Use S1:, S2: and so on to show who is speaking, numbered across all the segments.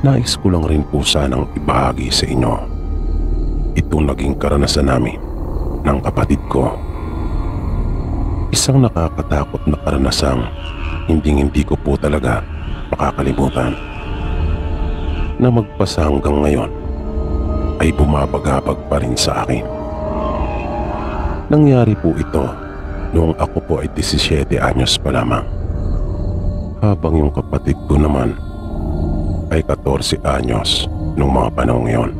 S1: Nais ko lang rin po sanang ibahagi sa inyo itong naging karanasan namin ng kapatid ko. Isang nakakatakot na karanasang hindi ko po talaga makakalimutan, na magpasa hanggang ngayon ay bumabagabag pa rin sa akin. Nangyari po ito noong ako po ay 17 anyos pa lamang, habang yung kapatid ko naman ay 14 anyos nung mga panahon ngayon.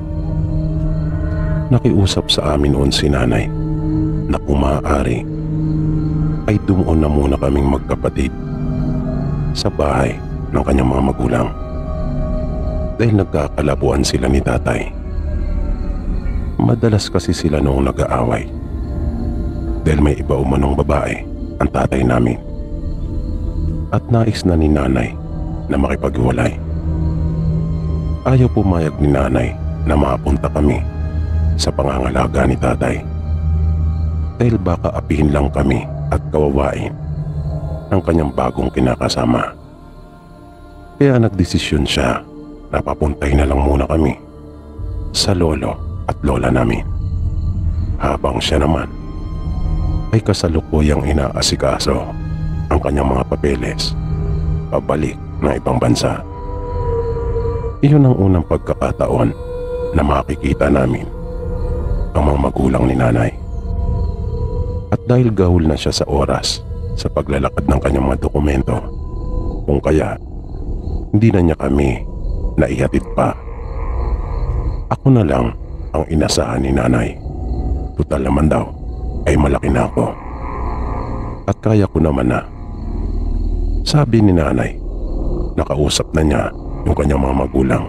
S1: Nakiusap sa amin noon si nanay na kung maaari ay dumuon na muna kaming magkapatid sa bahay ng kanyang mga magulang, dahil nagkakalabuan sila ni tatay. Madalas kasi sila noong nag-aaway dahil may iba umanong babae ang tatay namin, at nais na ni nanay na makipaghiwalay. Ayaw pumayag ni nanay na mapunta kami sa pangangalaga ni tatay, dahil baka apihin lang kami at kawawain ng kanyang bagong kinakasama. Kaya nagdesisyon siya na papuntay na lang muna kami sa lolo at lola namin, habang siya naman ay kasalukuyang inaasikaso ang kanyang mga papeles pabalik ng ibang bansa. Iyon ang unang pagkakataon na makikita namin ang mga magulang ni nanay. At dahil gahul na siya sa oras sa paglalakad ng kanyang mga dokumento, kung kaya hindi na niya kami naihatid pa. Ako na lang ang inasahan ni nanay. Tutal naman daw ay malaki na ako at kaya ko naman na. Sabi ni nanay, nakausap na niya yung kanyang mga magulang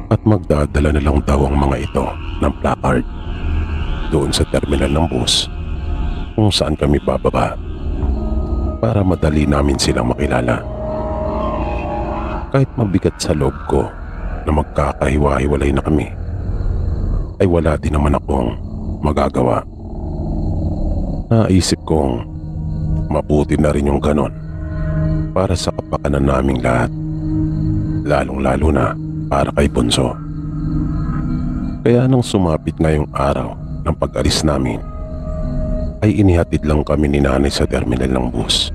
S1: at magdadala na lang daw ang mga ito ng placard doon sa terminal ng bus kung saan kami bababa, para madali namin silang makilala. Kahit mabigat sa loob ko na magkakahiwa-hiwalay na kami, ay wala din naman akong magagawa. Naisip kong mabuti na rin yung ganon para sa kapakanan naming lahat, lalong-lalo na para kay Bunso. Kaya nang sumapit ngayong araw ng pag-alis namin, ay inihatid lang kami ni nanay sa terminal ng bus.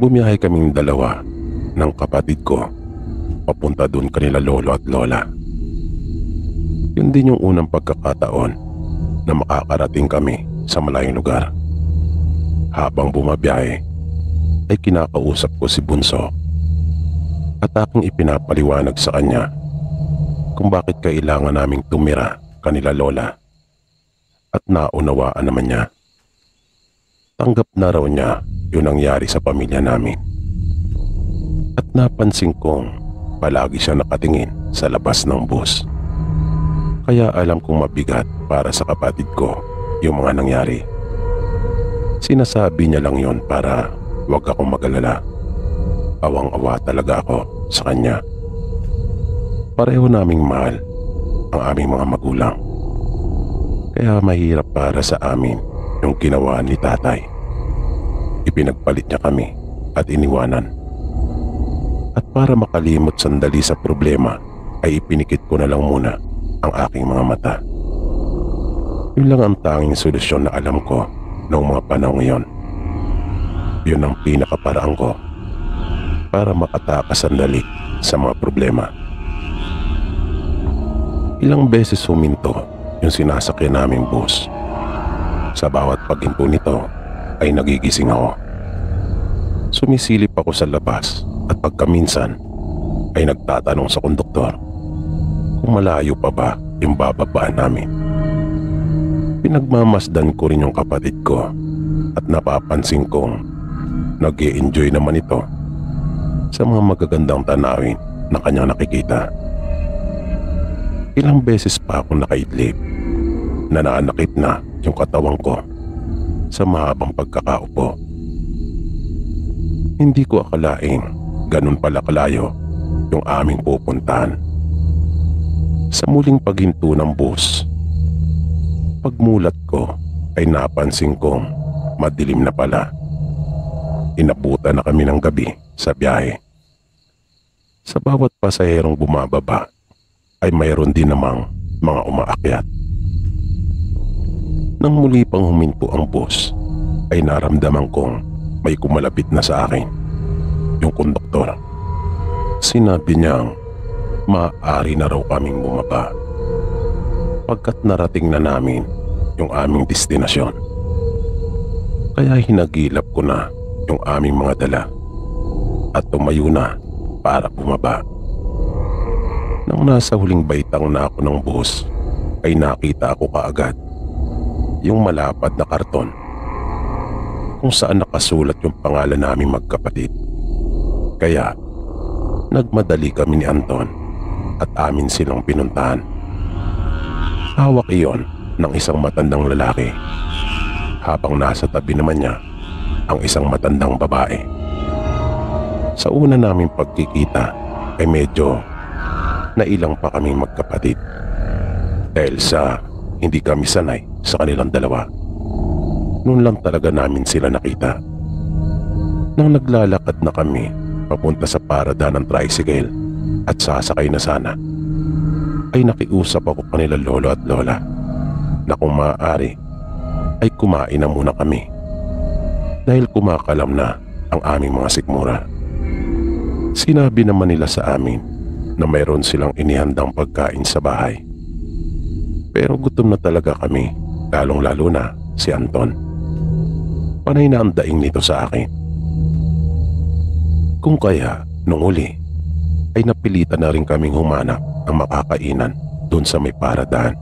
S1: Bumiyahe kaming dalawa ng kapatid ko papunta doon kanila lolo at lola. Yun din yung unang pagkakataon na makakarating kami sa malayong lugar. Habang bumabiyahe ay kinakausap ko si Bunso at aking ipinapaliwanag sa kanya kung bakit kailangan naming tumira kanila lola, at naunawaan naman niya. Tanggap na raw niya yung nangyari sa pamilya namin, at napansin kong palagi siya nakatingin sa labas ng bus. Kaya alam kong mabigat para sa kapatid ko yung mga nangyari. Sinasabi niya lang yon para wag akong mag-alala. Awang-awa talaga ako sa kanya. Pareho naming mahal ang aming mga magulang, kaya mahirap para sa amin yung ginawa ni tatay. Ipinagpalit niya kami at iniwanan. At para makalimot sandali sa problema, ay ipinikit ko na lang muna ang aking mga mata. Yun lang ang tanging solusyon na alam ko noong mga panahon ngayon. Yun ang pinakaparaan ko para makatakas sandali sa mga problema. Ilang beses huminto yung sinasakyan naming bus. Sa bawat paghinto nito ay nagigising ako. Sumisilip ako sa labas at pagkaminsan ay nagtatanong sa konduktor kung malayo pa ba yung bababaan namin. Pinagmamasdan ko rin yung kapatid ko at napapansin kong nag-i-enjoy naman ito sa mga magagandang tanawin na kanyang nakikita. Ilang beses pa akong nakaidlip, nananakit na yung katawan ko sa mahabang pagkakaupo. Hindi ko akalaing ganun pala kalayo yung aming pupuntahan. Sa muling paghinto ng bus, pagmulat ko ay napansin kong madilim na pala. Inabutan na kami ng gabi sa biyahe. Sa bawat pasaherong bumababa ay mayroon din namang mga umaakyat. Nang muli pang huminto ang bus ay naramdaman kong may kumalapit na sa akin, yung konduktor. Sinabi niyang maaari na raw kaming bumaba pagkat narating na namin yung aming destinasyon. Kaya hinagilap ko na yung aming mga dala at tumayo na para bumaba. Nang nasa huling baitang na ako ng bus ay nakita ako kaagad yung malapad na karton kung saan nakasulat yung pangalan naming magkapatid. Kaya nagmadali kami ni Anton at amin silang pinuntahan. Hawak iyon ng isang matandang lalaki habang nasa tabi naman niya ang isang matandang babae. Sa una naming pagkikita ay medyo nailang pa kaming magkapatid dahil sa hindi kami sanay sa kanilang dalawa. Noon lang talaga namin sila nakita. Nang naglalakad na kami papunta sa parada ng tricycle at sasakay na sana, ay nakiusap ako kanila lolo at lola na kung maaari ay kumain na muna kami dahil kumakalam na ang aming mga sikmura. Sinabi naman nila sa amin na mayroon silang inihandang pagkain sa bahay. Pero gutom na talaga kami, lalong-lalo na si Anton. Panay na ang daing nito sa akin. Kung kaya, nung uli, ay napilitan na rin kaming humanap ng makakainan doon sa may paradahan.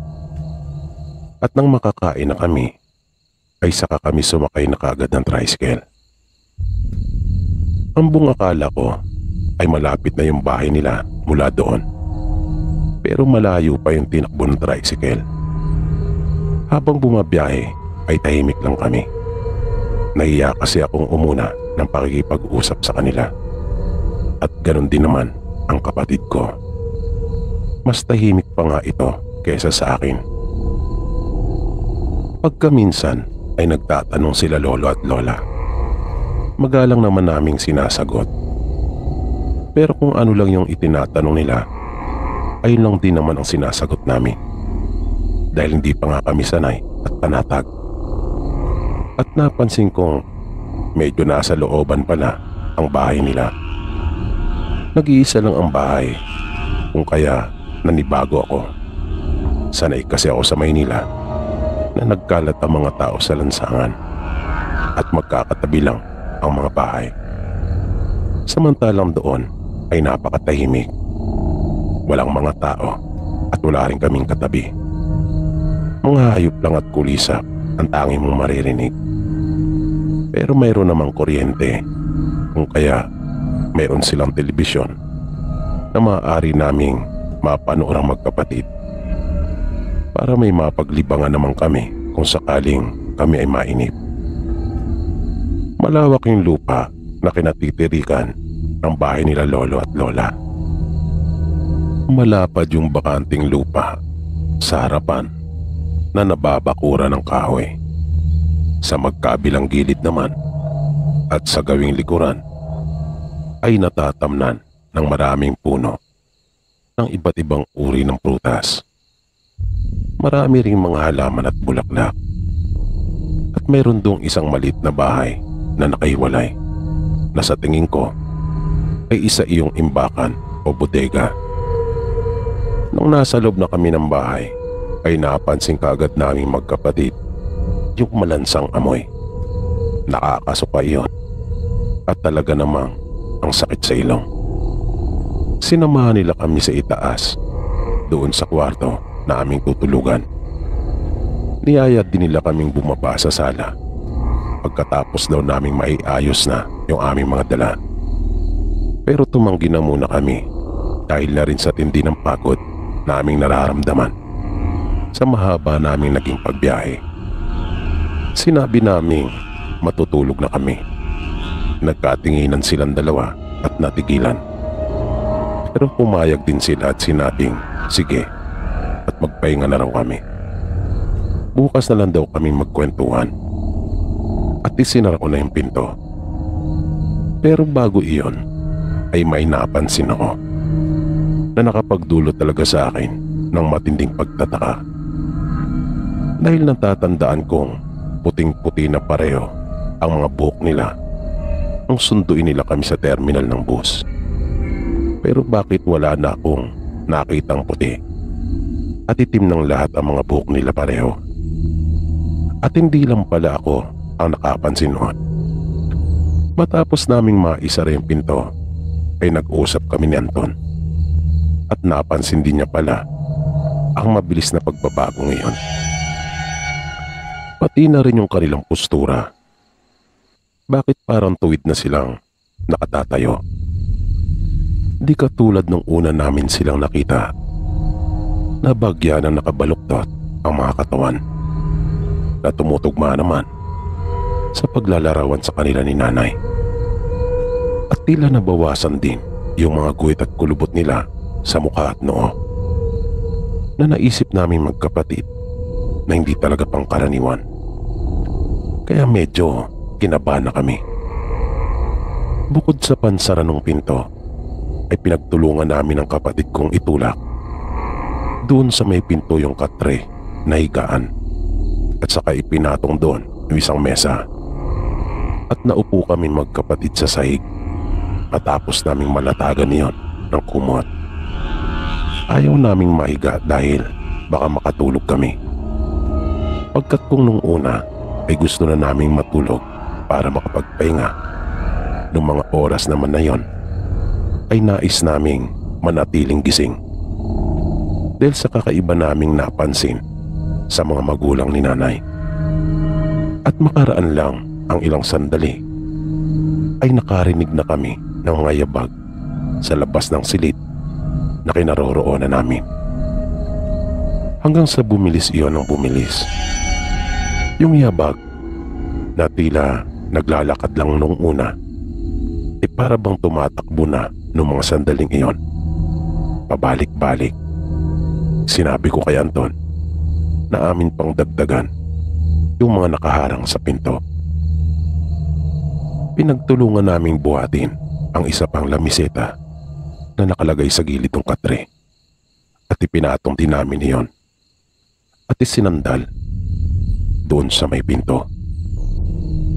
S1: At nang makakain na kami, ay saka kami sumakay na kaagad ng tricycle. Ang buong akala ko ay malapit na yung bahay nila mula doon. Pero malayo pa yung tinakbo ng tricycle. Habang bumabiyahe ay tahimik lang kami. Nahiya kasi akong umuna ng pakikipag-usap sa kanila. At ganoon din naman ang kapatid ko. Mas tahimik pa nga ito kaysa sa akin. Pagkaminsan ay nagtatanong sila lolo at lola. Magalang naman naming sinasagot. Pero kung ano lang yung itinatanong nila, ayun lang din naman ang sinasagot namin. Dahil hindi pa nga kami sanay at panatag. At napansin kong medyo nasa looban pala ang bahay nila. Nag-iisa lang ang bahay, kung kaya nanibago ako. Sanay kasi ako sa Maynila na nagkalat ang mga tao sa lansangan at magkakatabi lang ang mga bahay. Samantalang doon ay napakatahimik. Walang mga tao at wala rin kaming katabi. Mga hayop lang at kulisap ang tanging mong maririnig. Pero mayroon namang kuryente, kung kaya mayroon silang telebisyon na maaari naming mapanood ang magkapatid para may mapaglibangan naman kami kung sakaling kami ay mainip. Malawak yung lupa na kinatitirikan ng bahay nila lolo at lola. Malapad yung bakanting lupa sa harapan na nababakura ng kahoy. Sa magkabilang gilid naman at sa gawing likuran ay natatamnan ng maraming puno ng iba't ibang uri ng prutas. Marami ring mga halaman at bulaklak. At mayroon dong isang maliit na bahay na nakahiwalay na sa tingin ko ay isa iyong imbakan o bodega. Nung nasa loob na kami ng bahay ay napansin kaagad naming magkapatid yung malansang amoy. Nakakasuka iyon at talaga namang ang sakit sa ilong. Sinamahan nila kami sa itaas doon sa kwarto na aming tutulugan. Niyaya din nila kaming bumaba sa sala pagkatapos daw naming maiayos na yung aming mga dala. Pero tumanggi na muna kami dahil na rin sa tindi ng pagod na aming nararamdaman sa mahaba naming naging pagbiyahe. Sinabi naming matutulog na kami. Nagkatinginan silang dalawa at natigilan. Pero pumayag din sila at sinabing sige at magpahinga na raw kami. Bukas na lang daw kaming magkwentuhan at isinara ko na yung pinto. Pero bago iyon ay may napansin ako. na nakapagdulot talaga sa akin ng matinding pagtataka. Dahil natatandaan kong puting-puti na pareho ang mga buhok nila nung sunduin nila kami sa terminal ng bus. Pero bakit wala na akong nakitang puti at itim ng lahat ang mga buhok nila pareho? At hindi lang pala ako ang nakapansin noon. Matapos naming maisara yung pinto ay nag-usap kami ni Anton at napansin din niya pala ang mabilis na pagbabago ngayon. Pati na rin yung kanilang postura. Bakit parang tuwid na silang nakatatayo? Di katulad nung una namin silang nakita na bagya na nakabaluktot ang mga katawan na tumutugma naman sa paglalarawan sa kanila ni nanay. At tila nabawasan din yung mga guhit at kulubot nila sa mukha at noo na naisip namin magkapatid na hindi talaga pangkaraniwan. Kaya medyo kinabahan na kami. Bukod sa pansara ng pinto ay pinagtulungan namin ang kapatid kong itulak doon sa may pinto yung katre na higaan at saka ipinatong doon yung isang mesa at naupo kami magkapatid sa sahig matapos naming malatagan niyon ng kumot. Ayaw naming mahiga dahil baka makatulog kami. Pagkat kung nung una ay gusto na naming matulog para makapagpahinga, nung mga oras naman na yon ay nais naming manatiling gising dahil sa kakaiba naming napansin sa mga magulang ni nanay. At makaraan lang ang ilang sandali ay nakarinig na kami ng mga yabag sa labas ng silid na kinaroroonan namin. Hanggang sa bumilis iyon ng bumilis. Yung yabag na tila naglalakad lang nung una ay para bang tumatakbo na nung mga sandaling iyon. Pabalik-balik. Sinabi ko kay Anton na amin pang dagdagan yung mga nakaharang sa pinto. Pinagtulungan naming buhatin ang isa pang lamiseta na nakalagay sa gilid ng katre at ipinatong din namin iyon at isinandal doon sa may pinto.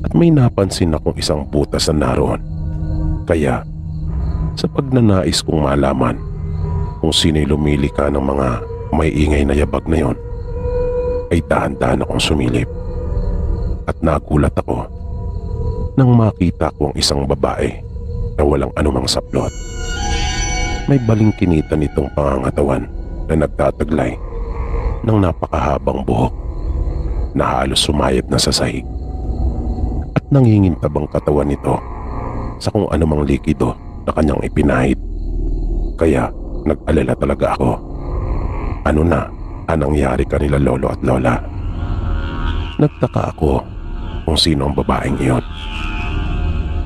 S1: At may napansin akong isang butas na naroon. Kaya sa pagnanais kong malaman kung sino'y lumili ka ng mga may ingay na yabag na yon, ay dahan-dahan akong sumilip. At nagulat ako nang makita ko ang isang babae na walang anumang saplot. May balingkinitan nitong pangangatawan na nagtataglay ng napakahabang buhok na halos sumayad na sa sahig. At nangingintabang katawan nito sa kung anumang likido na kanyang ipinahid. Kaya nag-alala talaga ako. Ano na ang nangyari kanila lolo at lola? Nagtaka ako kung sino ang babaeng iyon.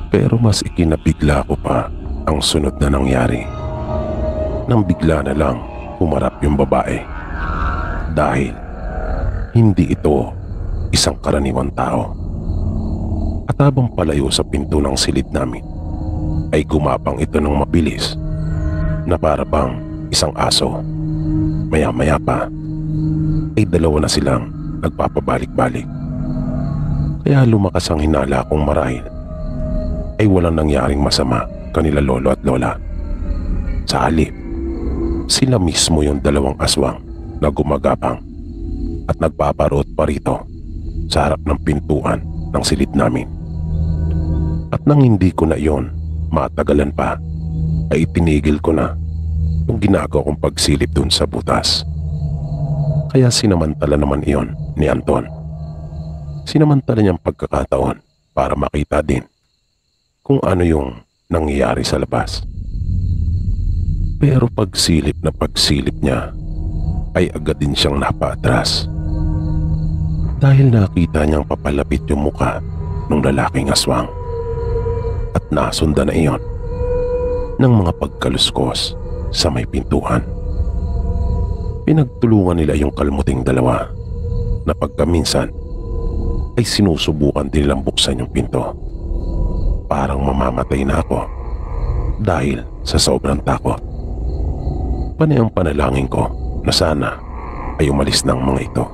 S1: Pero mas ikinabigla ko pa ang sunod na nangyari. Nang bigla na lang humarap yung babae. Dahil hindi ito isang karaniwang tao. At habang palayo sa pinto ng silid namin, ay gumapang ito ng mabilis na para bang isang aso. Maya-maya pa ay dalawa na silang nagpapabalik-balik. Kaya lumakas ang hinala kong marahil ay walang nangyaring masama kanila lolo at lola. Sa halip, sila mismo yung dalawang aswang na gumagapang at nagpaparot pa rito sa harap ng pintuan ng silid namin. At nang hindi ko na iyon matagalan pa, ay itinigil ko na yung ginagawa kong pagsilip dun sa butas. Kaya sinamantala naman iyon ni Anton. Sinamantala niyang pagkakataon para makita din kung ano yung nangyayari sa labas. Pero pagsilip na pagsilip niya ay agad din siyang napaatras. Dahil nakita niyang papalapit yung muka ng lalaking aswang. At nasundan na iyon ng mga pagkaluskos sa may pintuan. Pinagtulungan nila yung kalmuting dalawa na pagkaminsan ay sinusubukan din nilang buksan yung pinto. Parang mamamatay na ako dahil sa sobrang takot. Panay ang panalangin ko na sana ay umalis ng mga ito.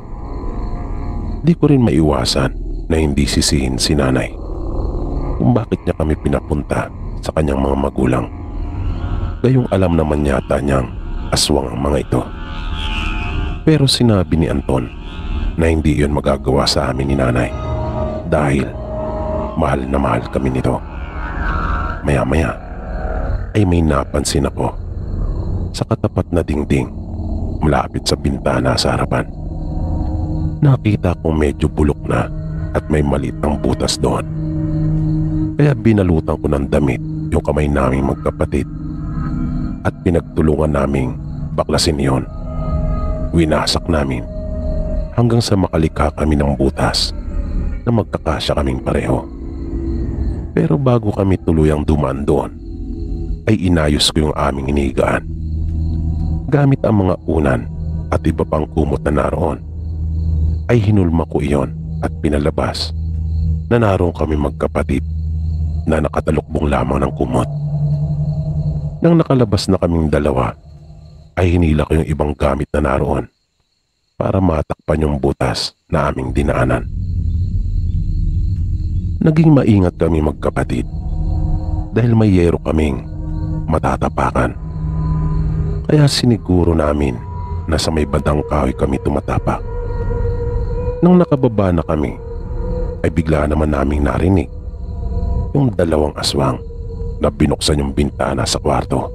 S1: Di ko rin maiwasan na hindi sisihin si nanay kung bakit niya kami pinapunta sa kanyang mga magulang. Gayong alam naman yata niyang aswang ang mga ito. Pero sinabi ni Anton na hindi yun magagawa sa amin ni nanay dahil mahal na mahal kami nito. Maya-maya ay may napansin ako sa katapat na dingding malapit sa bintana sa harapan. Nakita kong medyo bulok na at may maliit ng butas doon. Kaya binalutan ko ng damit yung kamay naming magkapatid at pinagtulungan naming baklasin iyon. Winasak namin hanggang sa makalikha kami ng butas na magkakasya kaming pareho. Pero bago kami tuluyang dumaan doon, ay inayos ko yung aming inigaan. Gamit ang mga unan at iba pang kumot na naroon, ay hinulma ko iyon at pinalabas na naroon kami magkapatid na nakatalukbong lamang ng kumot. Nang nakalabas na kaming dalawa, ay hinila ko yung ibang gamit na naroon para matakpan yung butas na aming dinaanan. Naging maingat kami magkapatid dahil may yero kaming matatapakan. Kaya siniguro namin na sa may bandang kahoy kami tumatapak. Nang nakababa na kami, ay bigla naman naming narinig yung dalawang aswang na binuksan yung bintana sa kwarto.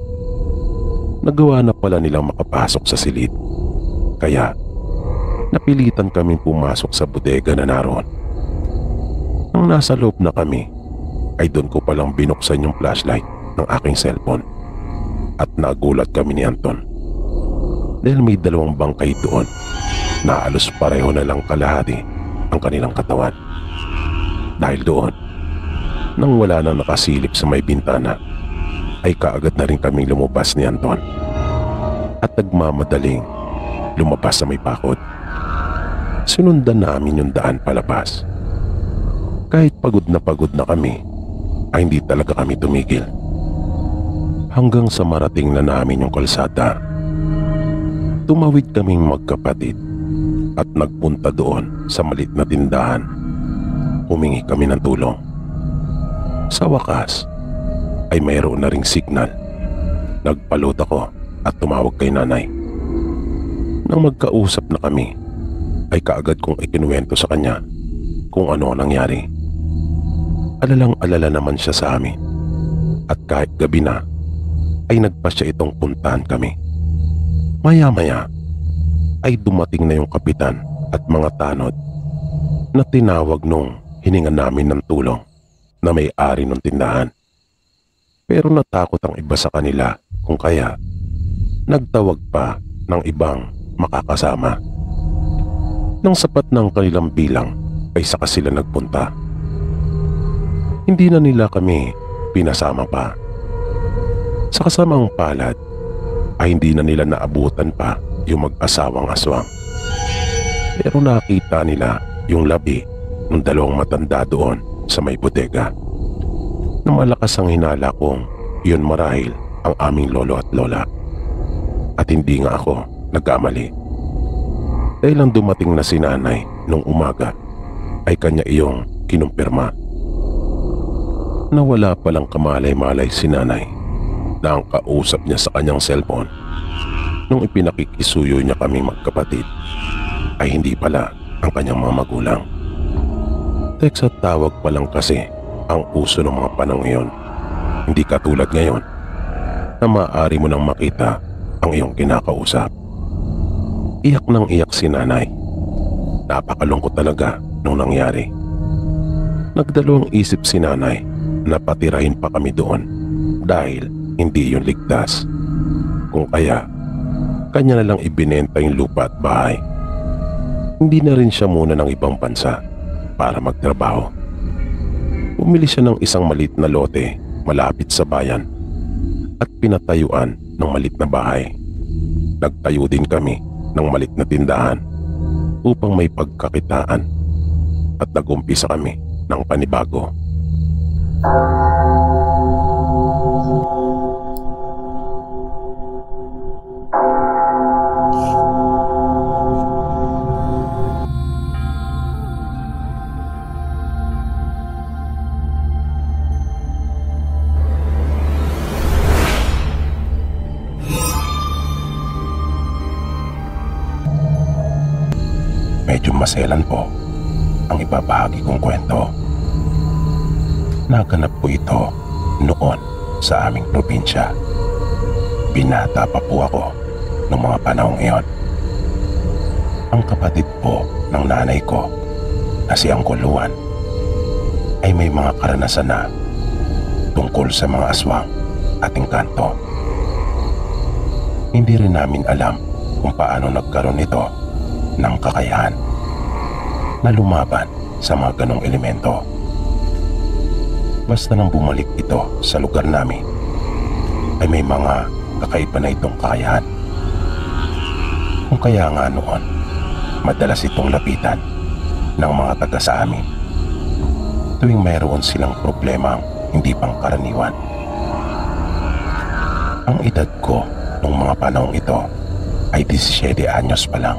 S1: Nagawa na pala nilang makapasok sa silid. Kaya napilitan kaming pumasok sa bodega na naroon. Nang nasa loob na kami, ay doon ko palang binuksan yung flashlight ng aking cellphone. At nagulat kami ni Anton dahil may dalawang bangkay doon na halos pareho na lang kalahati ang kanilang katawan. Dahil doon, nang wala nang nakasilip sa may bintana, ay kaagad na rin kaming lumabas ni Anton at nagmamadaling lumabas sa may bakod. Sinundan namin yung daan palabas. Kahit pagod na kami, ay hindi talaga kami tumigil. Hanggang sa marating na namin yung kalsada, tumawid kaming magkapatid at nagpunta doon sa maliit na tindahan. Humingi kami ng tulong. Sa wakas, ay mayroon na ring signal. Nagpalot ako at tumawag kay nanay. Nang magkausap na kami, ay kaagad kong ikinuwento sa kanya kung ano nangyari. Alalang-alala naman siya sa amin. At kahit gabi na, ay nagpa siya itong puntahan kami. Maya-maya, ay dumating na yung kapitan at mga tanod na tinawag nung hininga namin ng tulong na may-ari ng tindahan. Pero natakot ang iba sa kanila kung kaya nagtawag pa ng ibang makakasama. Nang sapat ng kanilang bilang ay saka sila nagpunta. Hindi na nila kami pinasama pa. Sa kasamang palad ay hindi na nila naabutan pa yung mag-asawang aswang. Pero nakita nila yung labi ng dalawang matanda doon sa may bodega. Na malakas ang hinala kong yun marahil ang aming lolo at lola. At hindi nga ako nagkamali. Dahil lang dumating na si nanay nung umaga ay kanya iyong kinumpirma. Nawala palang kamalay-malay si nanay na ang kausap niya sa kanyang cellphone nung ipinakikisuyo niya kaming magkapatid ay hindi pala ang kanyang mga magulang. Text at tawag pa lang kasi ang uso ng mga panahon ngayon. Hindi katulad ngayon na maaari mo nang makita ang iyong kinakausap. Iyak nang iyak si nanay. Napakalungkot talaga nung nangyari. Nagdalawang isip si nanay na patirahin pa kami doon dahil hindi yun ligtas. Kung kaya, kanya na lang ibinenta yung lupa at bahay. Hindi na rin siya muna ng ibang bansa para magtrabaho. Bumili siya ng isang maliit na lote malapit sa bayan at pinatayuan ng maliit na bahay. Nagtayo din kami ng maliit na tindahan upang may pagkakitaan at nag-umpisa kami ng panibago. maselan po ang ibabahagi kong kwento. Naganap po ito noon sa aming probinsya. Binata pa po ako noong mga panahong iyon. Ang kapatid po ng nanay ko na si Uncle Juan ay may mga karanasan na tungkol sa mga aswang at engkanto. Hindi rin namin alam kung paano nagkaroon ito ng kakayahan na lumaban sa mga ganong elemento. Basta nang bumalik ito sa lugar namin ay may mga kakaiba na itong kakayahan. Kung kaya nga noon, madalas itong lapitan ng mga taga sa amin tuwing mayroon silang problemang hindi pangkaraniwan. Ang edad ko noong mga panahong ito ay 17 anyos pa lang.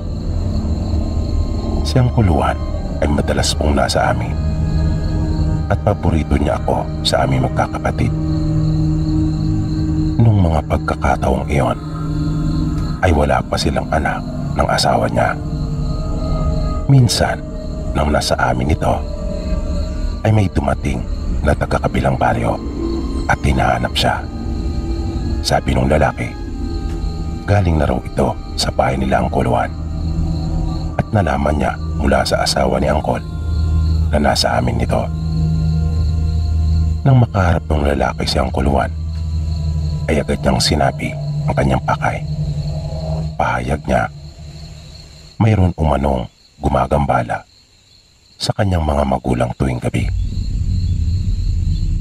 S1: Si Uncle Juan ay madalas pong nasa amin at paborito niya ako sa aming magkakapatid. Nung mga pagkakataong iyon ay wala pa silang anak ng asawa niya. Minsan nang nasa amin ito ay may dumating na taga-kabilang baryo at hinahanap siya. Sabi nung lalaki, galing na raw ito sa bahay nila Uncle Juan at nalaman niya mula sa asawa ni Uncle na nasa amin ito. Nang makaharap ng lalaki si Uncle Juan ay agad niyang sinabi ang kanyang pakay. Pahayag niya, mayroon umanong gumagambala sa kanyang mga magulang tuwing gabi.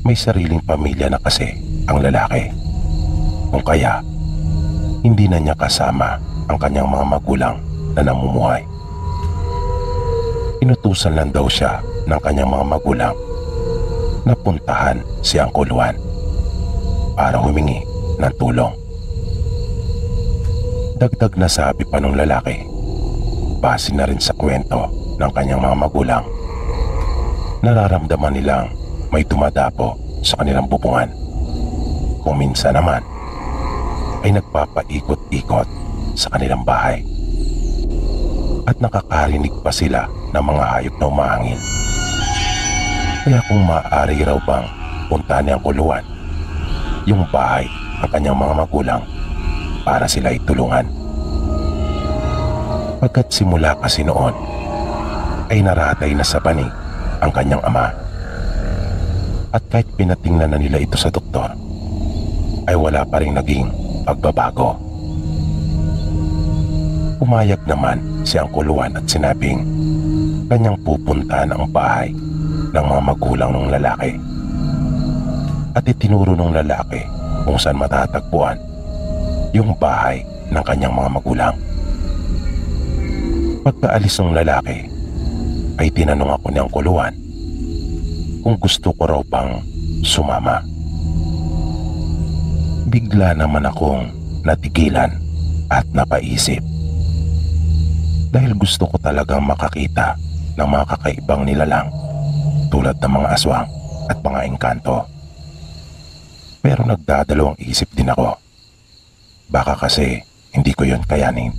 S1: May sariling pamilya na kasi ang lalaki, kung kaya hindi na niya kasama ang kanyang mga magulang na namumuhay. Inutusan lang daw siya ng kanyang mga magulang na puntahan si Uncle Juan para humingi ng tulong. Dagdag na sabi pa ng lalaki, base na rin sa kwento ng kanyang mga magulang, nararamdaman nilang may dumadapo sa kanilang bubungan. Kung minsan naman ay nagpapaikot-ikot sa kanilang bahay at nakakarinig pa sila ng mga hayop na umahangin. Kaya kung maaari raw bang punta ni Uncle Juan yung bahay ng kanyang mga magulang para sila itulungan. Pagkat simula kasi noon ay naratay na sa banig ang kanyang ama. At kahit pinatingnan na nila ito sa doktor, ay wala pa rin naging pagbabago. Pumayag naman si Uncle Juan at sinabing kanyang pupuntahan ang bahay ng mga magulang ng lalaki. At itinuro ng lalaki kung saan matatagpuan yung bahay ng kanyang mga magulang. Pagkaalis ng lalaki ay tinanong ako ni Uncle Juan kung gusto ko raw bang sumama. Bigla naman akong natigilan at napaisip dahil gusto ko talagang makakita ng mga kakaibang nilalang tulad ng mga aswang at mga engkanto. Pero nagdadalawang isip din ako, baka kasi hindi ko yon kayanin.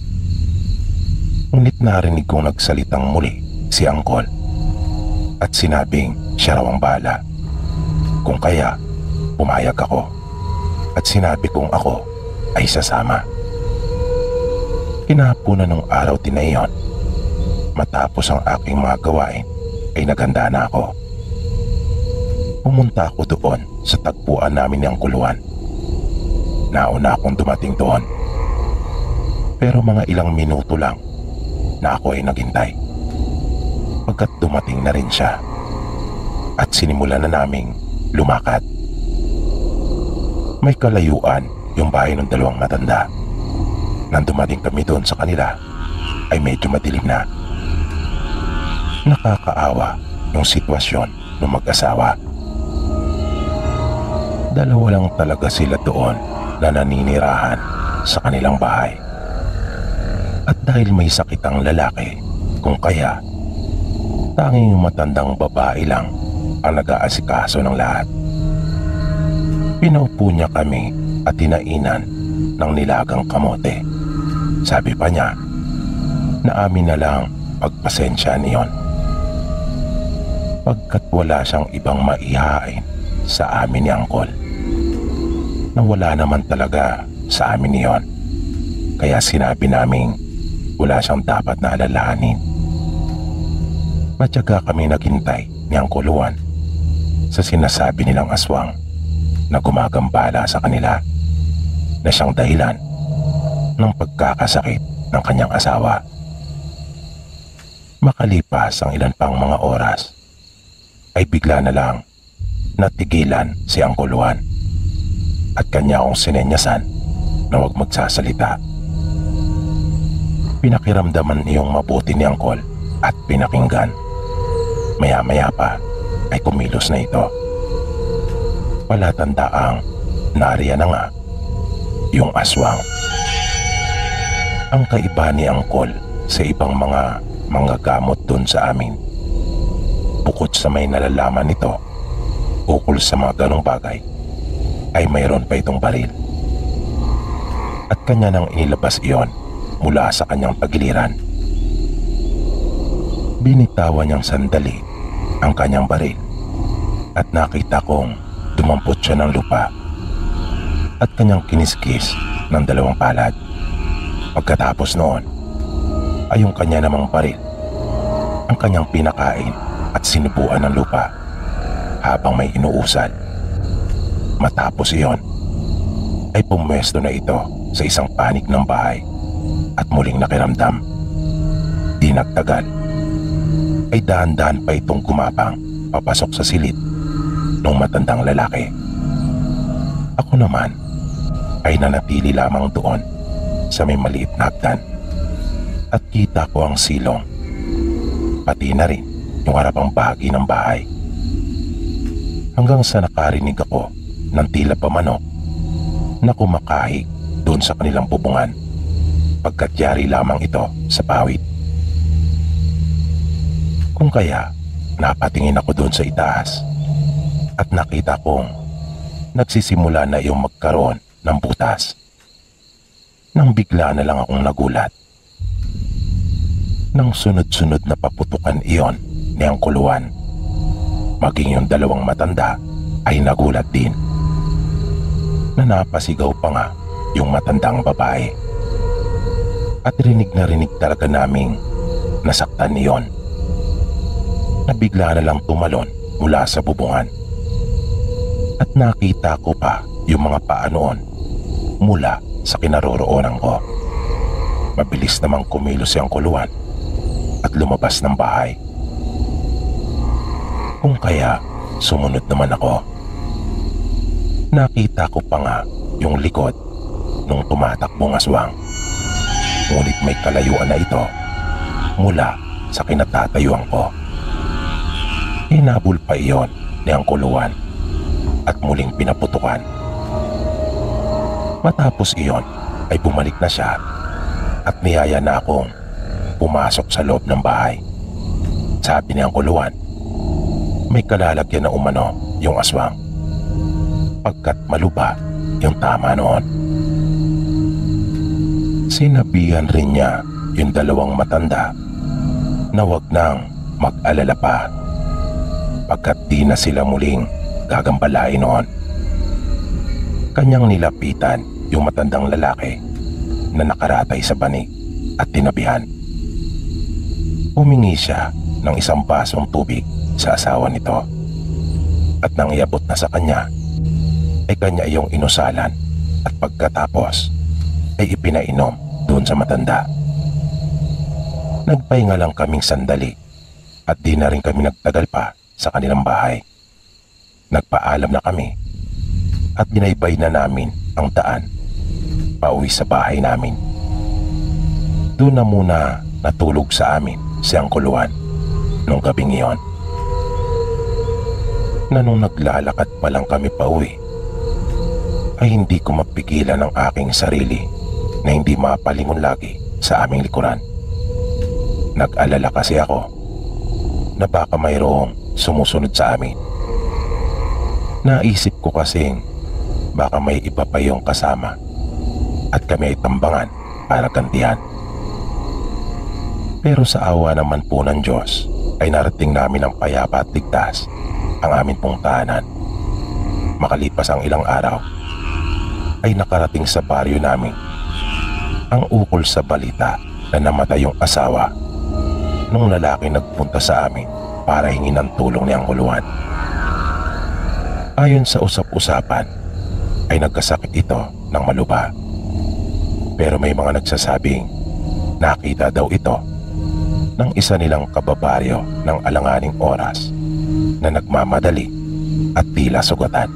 S1: Ngunit narinig kong nagsalitang muli si Uncle at sinabing siya raw ang bahala. Kung kaya, pumayag ako at sinabi kong ako ay sasama. Kinahaponan ng araw din na iyon, matapos ang aking mga gawain ay naghanda na ako. Pumunta ako doon sa tagpuan namin ni Uncle Juan. Nauna akong dumating doon, pero mga ilang minuto lang na ako ay naghintay. Pagkat dumating na rin siya at sinimulan na naming lumakad. May kalayuan yung bahay ng dalawang matanda. Nang dumating kami doon sa kanila ay medyo madilim na. Nakakaawa yung sitwasyon ng mag-asawa. Dalawa lang talaga sila doon na naninirahan sa kanilang bahay. At dahil may sakit ang lalaki, kung kaya tanging yung matandang babae lang ang nag-aasikaso ng lahat. Pinaupo niya kami at tinainan ng nilagang kamote. Sabi pa niya na amin na lang
S2: pagpasensya niyon. Pagkat wala siyang ibang maihain sa amin ni Angkol. Na wala naman talaga sa amin niyon. Kaya sinabi naming wala siyang dapat na alalahanin. Matyaga kami naghintay ni Angkol Juan sa sinasabi nilang aswang na gumagambala sa kanila na siyang dahilan ng pagkakasakit ng kanyang asawa. Makalipas ang ilan pang mga oras, ay bigla na lang natigilan si Angkol Juan at kanya akong sinenyasan na huwag magsasalita. Pinakiramdaman niyong mabuti ni Angkol at pinakinggan. Maya-maya pa ay kumilos na ito. Palatandaang nariyan na nga yung aswang. Ang kaiba ni Angkol sa ibang mga gamot dun sa amin, bukod sa may nalalaman nito ukol sa mga ganong bagay, ay mayroon pa itong baril. At kanya nang inilabas iyon mula sa kanyang pagiliran. Binitawan niyang sandali ang kanyang baril at nakita kong dumampot siya ng lupa at kanyang kiniskis ng 2 palad. Pagkatapos noon ay yung kanya namang baril ang kanyang pinakain at sinubuan ng lupa habang may inuusal. Matapos iyon ay pumwesto na ito sa isang panig ng bahay at muling nakiramdam. Di nagtagal ay dahan-dahan pa itong gumapang papasok sa silid ng matandang lalaki. Ako naman ay nanatili lamang doon sa may maliit na hagdan at kita ko ang silong, pati na rin yung harapang bahagi ng bahay. Hanggang sa nakarinig ako ng tila pamanok na kumakahig doon sa kanilang bubungan, pagkat yari lamang ito sa pawid. Kung kaya napatingin ako doon sa itaas at nakita kong nagsisimula na yung magkaroon ng butas. Nang bigla na lang akong nagulat. Nang sunod-sunod na paputukan iyon ni Angkol Juan, maging yung 2 matanda ay nagulat din. Na napasigaw pa nga yung matandang babae. At rinig na rinig talaga naming nasaktan niyon. Na bigla na lang tumalon mula sa bubungan. At nakita ko pa yung mga paa noon mula sa kinaroroonan ko. Mabilis namang kumilos si Angkol Juan at lumabas ng bahay. Kung kaya sumunod naman ako. Nakita ko pa nga yung likod nung tumatakbong aswang. Ngunit may kalayuan na ito mula sa kinatatayuan ko. Hinabol pa iyon ni Angkol Juan at muling pinaputukan. Matapos iyon ay bumalik na siya at niyaya na akong pumasok sa loob ng bahay. Sabi ni Angkol Juan, may kalalagyan na umano yung aswang, pagkat maluba yung tama noon. Sinabihan rin niya yung 2 matanda na wag nang mag-alala pa, pagkat di na sila muling gagambalain noon. Kanyang nilapitan yung matandang lalaki na nakaratay sa banig at tinabihan. Humingi siya ng 1 basong tubig sa asawa nito at nang iabot na sa kanya ay kanya iyong inusalan at pagkatapos ay ipinainom doon sa matanda. Nagpahinga lang kaming sandali at di na rin kami nagtagal pa sa kanilang bahay. Nagpaalam na kami at binaybay na namin ang daan pauwi sa bahay namin. Doon na muna natulog sa amin si Angkol Juan nung gabing iyon. Na nung naglalakad pa lang kami pauwi ay hindi ko mapigilan ang aking sarili na hindi mapalingon lagi sa aming likuran. Nag-alala kasi ako na baka mayroong sumusunod sa amin. Naisip ko kasing baka may iba pa yung kasama at kami ay tambangan para gantihan. Pero sa awa naman po ng Diyos ay narating namin ng payapa at ligtas ang amin pong tahanan. Makalipas ang ilang araw ay nakarating sa baryo namin ang ukol sa balita na namatay yung asawa nung lalaki nagpunta sa amin para hingin ng tulong ni Angkuluan. Ayon sa usap-usapan ay nagkasakit ito ng maluba. Pero may mga nagsasabing nakita daw ito ng isa nilang kababaryo ng alanganing oras na nagmamadali at tila sugatan.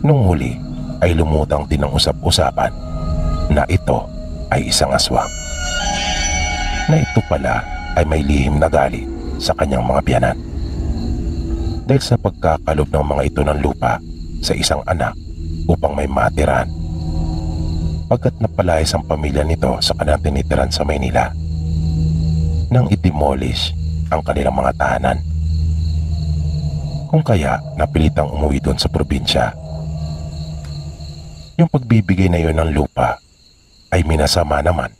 S2: Nung huli ay lumutang din ang usap-usapan na ito ay isang aswang. Na ito pala ay may lihim na galit sa kanyang mga biyanan. Dahil sa pagkakalob ng mga ito ng lupa sa isang anak upang may matiran. Pagkat napalayas ang pamilya nito sa kanilang tinitiran sa Maynila nang i-demolish ang kanilang mga tahanan. Kung kaya napilitang umuwi doon sa probinsya. Yung pagbibigay na yun ng lupa ay minasama naman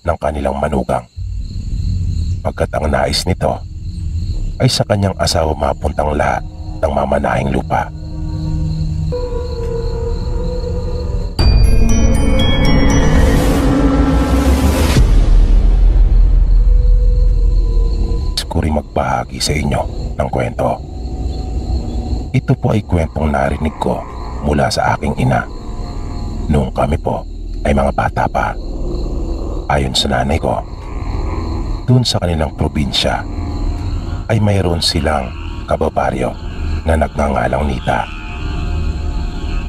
S2: ng kanilang manugang. Pagkat ang nais nito ay sa kanyang asawa mapuntang lahat ng mamanahing lupa. Ko rin magbahagi sa inyo ng kwento. Ito po ay kwentong narinig ko mula sa aking ina noong kami po ay mga bata pa. Ayon sa nanay ko, doon sa kanilang probinsya ay mayroon silang kababaryo na nagngangalang Nita.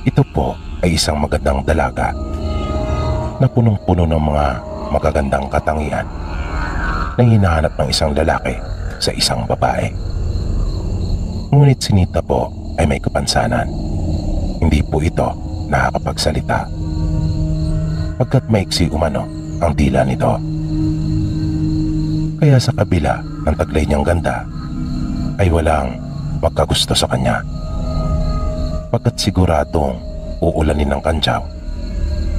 S2: Ito po ay isang magandang dalaga na punong-puno ng mga magagandang katangian na hinahanap ng isang lalaki sa isang babae. Ngunit si Nita po ay may kapansanan. Hindi po ito nakakapagsalita. Pagkat maiksi umano ang dila nito. Kaya sa kabila ng taglay niyang ganda ay walang magkagusto sa kanya. Pagkat siguradong uulanin ng kantsaw,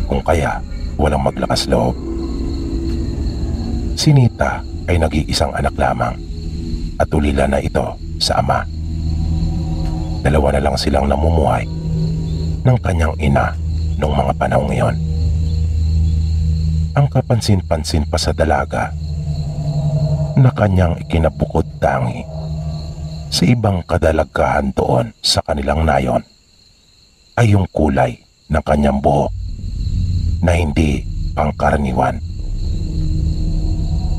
S2: kung kaya walang maglakas loob. Si Nita ay nag-iisang anak lamang at ulila na ito sa ama. Dalawa na lang silang namumuhay ng kanyang ina noong mga panahong iyon. Ang kapansin-pansin pa sa dalaga na kanyang ikinabukod tangi sa ibang kadalagahan doon sa kanilang nayon ay yung kulay ng kanyang buhok na hindi pangkaraniwan.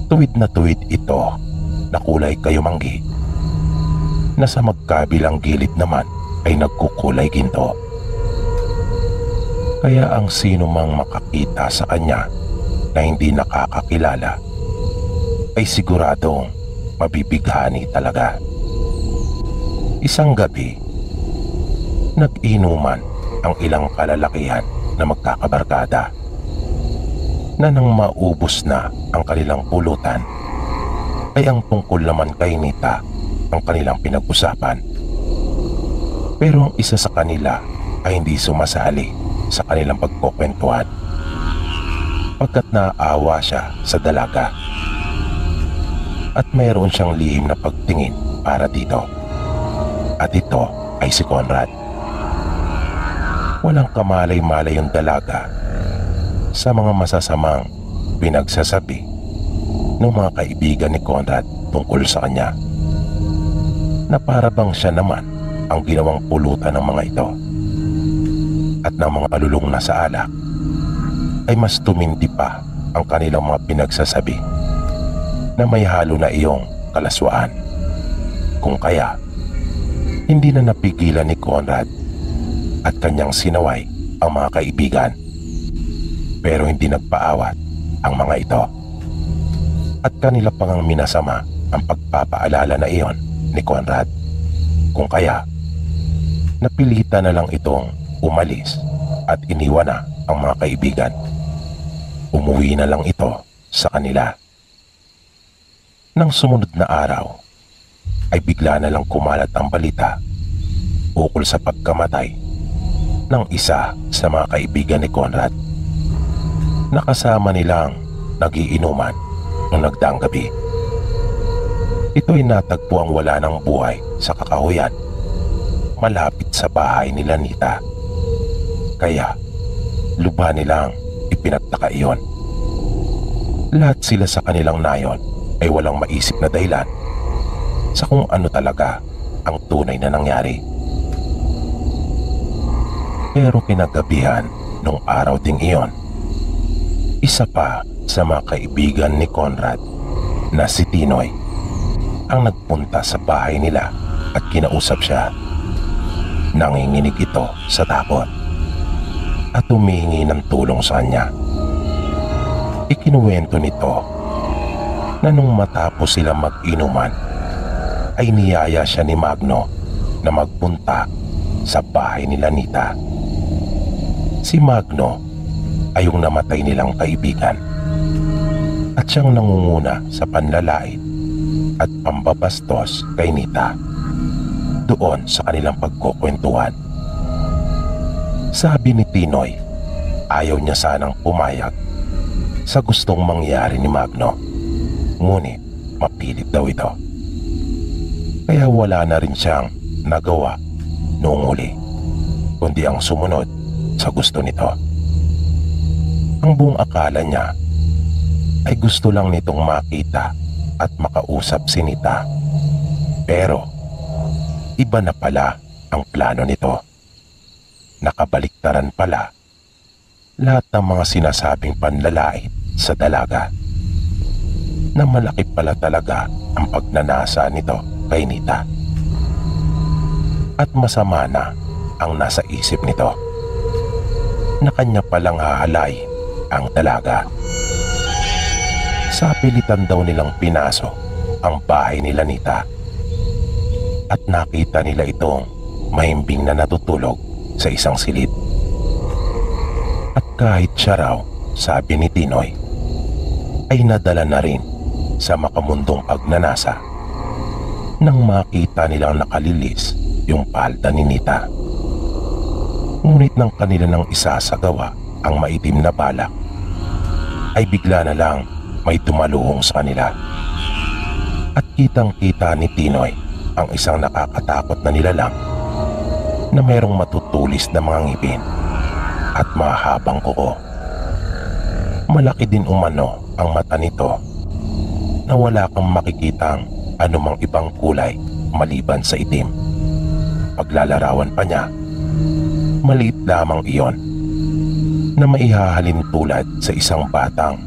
S2: Tuwid na tuwid ito na kulay kayumanggi na sa magkabilang gilid naman ay nagkukulay ginto. Kaya ang sino mang makakita sa kanya na hindi nakakakilala ay siguradong mabibighani talaga. Isang gabi, nag-inuman ang ilang kalalakihan na magkakabarkada na nang maubos na ang kanilang pulutan ay ang tungkol naman kay Nita ang kanilang pinag-usapan. Pero ang isa sa kanila ay hindi sumasali sa kanilang pagkukwentuhan pagkat naaawa siya sa dalaga at mayroon siyang lihim na pagtingin para dito. At ito ay si Conrad. Walang kamalay-malay yung dalaga sa mga masasamang pinagsasabi ng mga kaibigan ni Conrad tungkol sa kanya, na para bang siya naman ang ginawang pulutan ng mga ito. At ng mga kalulong na sa alak ay mas tumindi pa ang kanilang mga pinagsasabi na may halo na iyong kalaswaan. Kung kaya hindi na napigilan ni Conrad at kanyang sinaway ang mga kaibigan, pero hindi nagpaawat ang mga ito. At kanila pang minasama ang pagpapaalala na iyon ni Conrad. Kung kaya napilitan na lang itong umalis at iniwan na ang mga kaibigan. Umuwi na lang ito sa kanila. Nang sumunod na araw ay bigla na lang kumalat ang balita ukol sa pagkamatay ng isa sa mga kaibigan ni Conrad. Nakasama nilang nagiinuman noong nagdaang gabi. Ito'y natagpo ang wala ng buhay sa kakahuyan malapit sa bahay nila Nita. Kaya lubha nilang ipinagtaka iyon. Lahat sila sa kanilang nayon ay walang maisip na dahilan sa kung ano talaga ang tunay na nangyari. Pero kinagabihan nung araw ding iyon, isa pa sa mga kaibigan ni Conrad na si Tinoy ang nagpunta sa bahay nila at kinausap siya. Nanginginig ito sa takot at humihingi ng tulong sa kanya. Ikinuwento nito na nung matapos sila mag-inuman ay niyaya siya ni Magno na magpunta sa bahay nila Nita. Si Magno ay yung namatay nilang kaibigan at siyang nangunguna sa panlalait at pambabastos kay Nita doon sa kanilang pagkukwentuhan. Sabi ni Tinoy, ayaw niya sanang pumayag sa gustong mangyari ni Magno, ngunit mapilit daw ito. Kaya wala na rin siyang nagawa noong huli, kundi ang sumunod sa gusto nito. Ang buong akala niya ay gusto lang nitong makita at makausap si Nita. Pero iba na pala ang plano nito. Nakabaliktaran pala lahat ng mga sinasabing panlalait sa dalaga, na malaki pala talaga ang pagnanasa nito kay Nita. At masama na ang nasa isip nito, na kanya palang hahalayin ang dalaga. Sa pilitan daw nilang pinasok ang bahay nila Nita at nakita nila itong mahimbing na natutulog sa isang silid. At kahit siya raw, sabi ni Tinoy, ay nadala na rin sa makamundong pagnanasa nang makita nilang nakalilis yung palda ni Nita. Ngunit nang kanila nang isasagawa ang maitim na balak, ay bigla na lang may tumaluhong sa kanila. At kitang-kita ni Tinoy ang isang nakakatakot na nilalang na mayroong matutulis na mga ngipin at mahabang kuko. Malaki din umano ang mata nito na wala kang makikitang anumang ibang kulay maliban sa itim. Paglalarawan pa niya, maliit lamang iyon na maihahalin tulad sa isang batang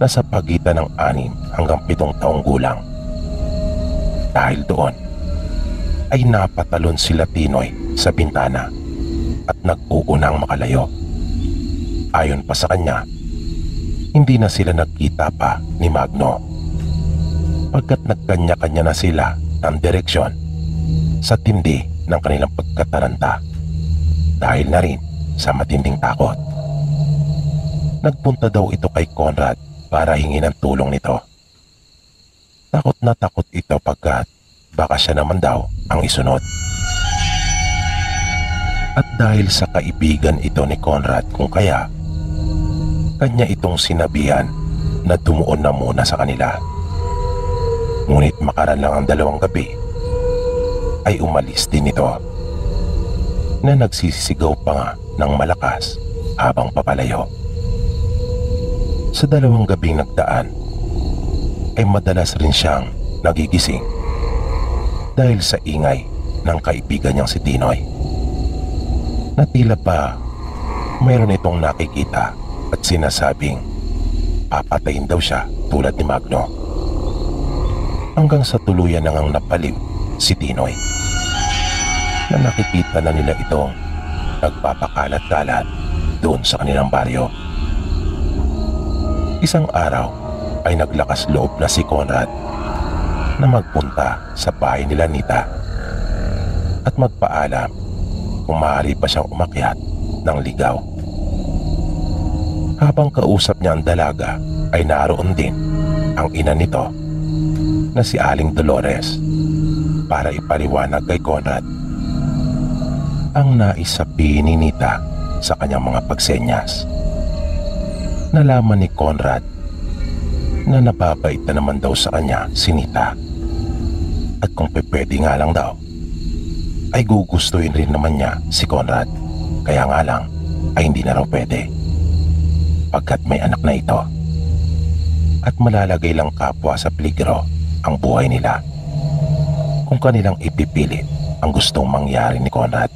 S2: nasa pagitan ng 6 hanggang 7 taong gulang. Dahil doon ay napatalon sila Tinoy sa bintana at nag-uunang makalayo. Ayon pa sa kanya, hindi na sila nagkita pa ni Magno, pagkat nagkanya-kanya na sila ng direksyon sa tindi ng kanilang pagkataranta dahil na rin sa matinding takot. Nagpunta daw ito kay Conrad para hingin ng tulong nito. Takot na takot ito pagkat baka siya naman daw ang isunod. At dahil sa kaibigan ito ni Conrad kung kaya, kanya itong sinabihan na dumuon na muna sa kanila. Ngunit makaran lang ang 2 gabi, ay umalis din ito, na nagsisigaw pa nga ng malakas habang papalayo. Sa 2 gabing nagdaan, ay madalas rin siyang nagigising dahil sa ingay ng kaibigan niyang si Tinoy, na tila pa mayroon itong nakikita at sinasabing papatayin daw siya tulad ni Magno. Hanggang sa tuluyan na ngang napaliw si Tinoy, na nakikita na nila itong nagpapakalat-kalat doon sa kanilang baryo. Isang araw ay naglakas loob na si Conrad na magpunta sa bahay nila Nita at magpaalam kung maaari pa siyang umakyat ng ligaw. Habang kausap niya ang dalaga ay naroon din ang ina nito na si Aling Dolores para ipaliwanag kay Conrad ang nais sabihin ni Nita sa kanyang mga pagsenyas. Nalaman ni Conrad na napapait na naman daw sa kanya si Nita. At kung pwede nga lang daw, ay gugustuhin rin naman niya si Conrad. Kaya nga lang ay hindi na raw pwede, pagkat may anak na ito. At malalagay lang kapwa sa peligro ang buhay nila kung kanilang ipipilit ang gustong mangyari ni Conrad.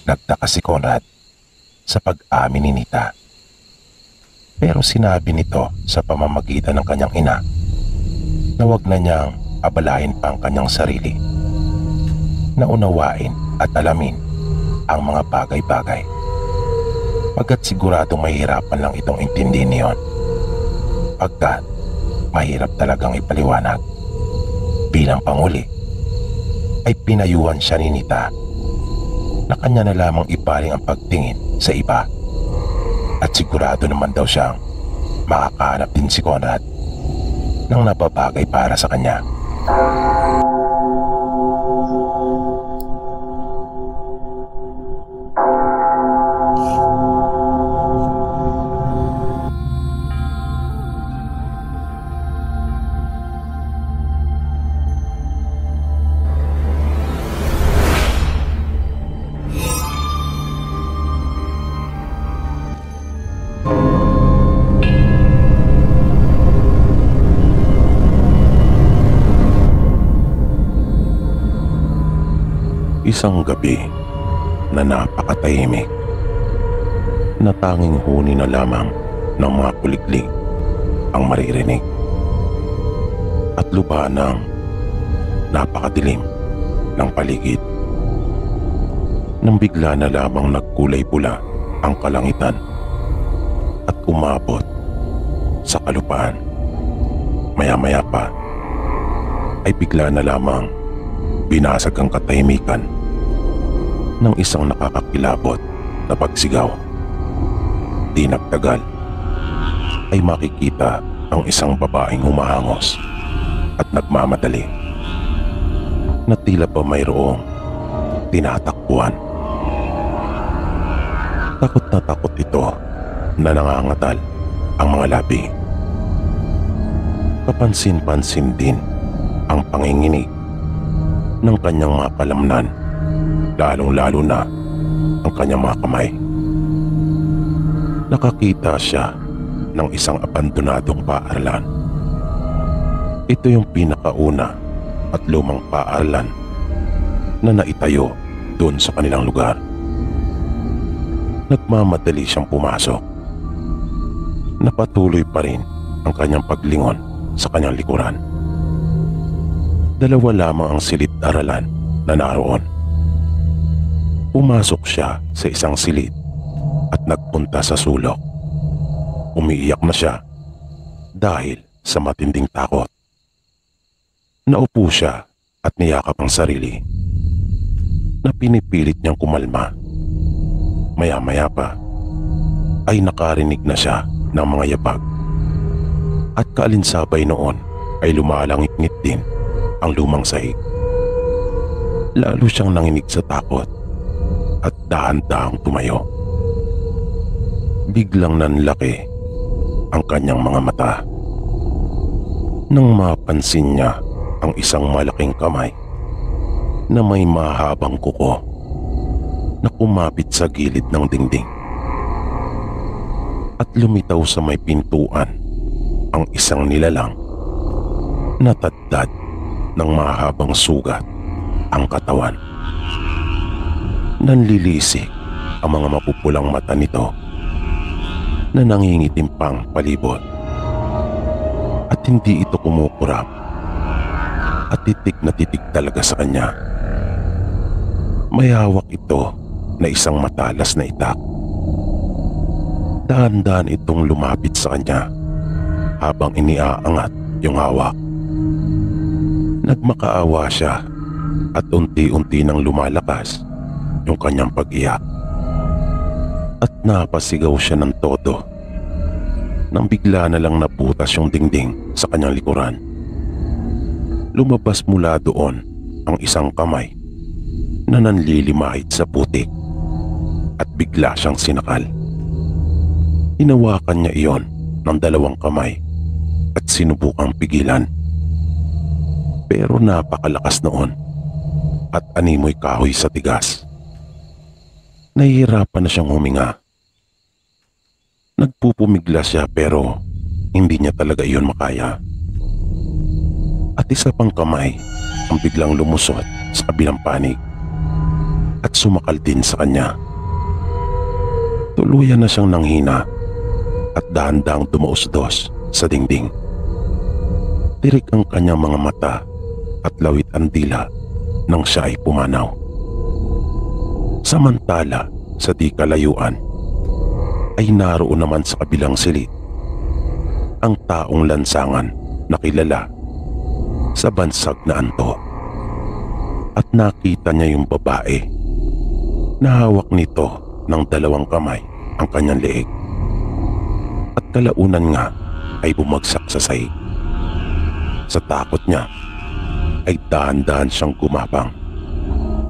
S2: Nagtaka si Conrad sa pag-amin ni Nita. Pero sinabi nito sa pamamagitan ng kanyang ina na wag na niyang abalahin pa ang kanyang sarili, na unawain at alamin ang mga bagay-bagay, pagkat siguradong mahihirapan lang itong intindihin niyon, pagkat mahirap talagang ipaliwanag. Bilang panguli ay pinayuhan siya ni Nita na kanya na lamang ipaling ang pagtingin sa iba, at sigurado naman daw siyang makakahanap din si Conrad ng napabagay para sa kanya.
S1: Isang gabi na napakatahimik, na tanging huni na lamang ng mga kuliglig ang maririnig, at lubanang napakadilim ng paligid, nang bigla na lamang nagkulay pula ang kalangitan at umabot sa kalupaan. Maya-maya pa ay bigla na lamang binasag ang katahimikan ng isang nakakakilabot na pagsigaw. Di nagtagal ay makikita ang isang babaeng humahangos at nagmamadali, na tila pa mayroong tinatakbuhan. Takot na takot ito na nangangatal ang mga labi. Kapansin-pansin din ang panginginig ng kanyang mga kalamnan, lalong-lalo na ang kanyang mga kamay. Nakakita siya ng isang abandonadong paaralan. Ito yung pinakauna at lumang paaralan na naitayo doon sa kanilang lugar. Nagmamadali siyang pumasok. Napatuloy pa rin ang kanyang paglingon sa kanyang likuran. Dalawa lamang ang silid-aralan na naroon. Pumasok siya sa isang silid at nagpunta sa sulok. Umiiyak na siya dahil sa matinding takot. Naupo siya at niyakap ang sarili, na pinipilit niyang kumalma. Maya-maya pa ay nakarinig na siya ng mga yabag, at kaalinsabay noon ay lumalangit-ngit din ang lumang sahig. Lalo siyang nanginig sa takot at dahan-dahang tumayo. Biglang nanlaki ang kanyang mga mata nang mapansin niya ang isang malaking kamay na may mahabang kuko na kumapit sa gilid ng dingding, at lumitaw sa may pintuan ang isang nilalang na tadtad ng mahabang sugat ang katawan. Nanlilisik ang mga mapupulang mata nito na nangingitim pang palibot, at hindi ito kumukurap, at titik na titik talaga sa kanya. May hawak ito na isang matalas na itak. Dahan-dahan itong lumapit sa kanya habang iniaangat yung hawak. Nagmakaawa siya at unti-unti nang lumalakas yung kanyang pag-iyak, at napasigaw siya ng todo nang bigla na lang naputas yung dingding sa kanyang likuran. Lumabas mula doon ang isang kamay na nanlilimahid sa putik, at bigla siyang sinakal. Hinawakan niya iyon ng dalawang kamay at sinubukang pigilan. Pero napakalakas noon at animoy kahoy sa tigas. Nahihirapan na siyang huminga. Nagpupumigla siya pero hindi niya talaga iyon makaya. At isa pang kamay ang biglang lumusot sa kabilang panig at sumakal din sa kanya. Tuluyan na siyang nanghina at dahan-dahang dumausdos sa dingding. Tirik ang kanyang mga mata at lawit ang dila nang siya ay pumanaw. Samantala sa di kalayuan ay naroon naman sa kabilang silid ang taong lansangan na kilala sa bansag na anto. At nakita niya yung babae na hawak nito ng 2 kamay ang kanyang leeg. At kalaunan nga ay bumagsak sa sahig. Sa takot niya ay dahan-dahan siyang gumapang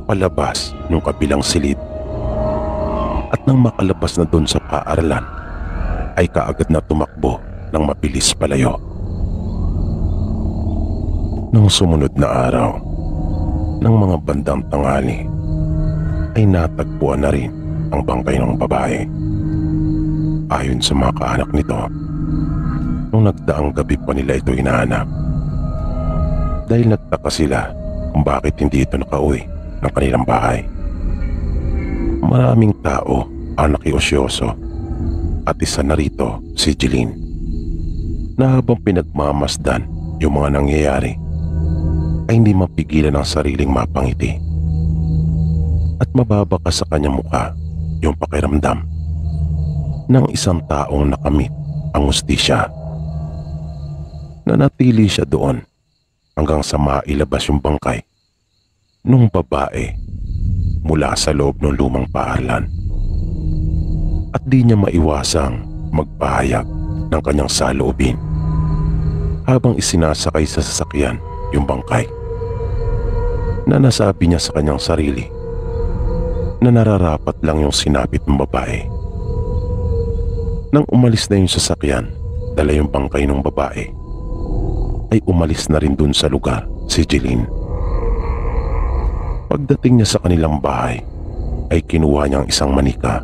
S1: palabas ng kabilang silid. At nang makalabas na doon sa paaralan ay kaagad na tumakbo ng mabilis palayo. Nang sumunod na araw ng mga bandang tanghali ay natagpuan na rin ang bangkay ng babae. Ayon sa mga kaanak nito, nung nagdaang gabi pa nila ito hinahanap dahil nagtaka sila kung bakit hindi ito nakauwi ng kanilang bahay. Maraming tao ang nakiosyoso at isa na rito si Jeline, na habang pinagmamasdan yung mga nangyayari ay hindi mapigilan ang sariling mapangiti at mababaka sa kanyang mukha yung pakiramdam ng isang taong nakamit ang hustisya. Nanatili siya doon hanggang sa mailabas yung bangkay nung babae mula sa loob ng lumang paaralan. At di niya maiwasang magpahayag ng kanyang saloobin habang isinasakay sa sasakyan yung bangkay, na nasabi niya sa kanyang sarili na nararapat lang yung sinapit ng babae. Nang umalis na yung sasakyan, dala yung bangkay ng babae, ay umalis na rin dun sa lugar si Jeline. Pagdating niya sa kanilang bahay ay kinuha niya ang isang manika.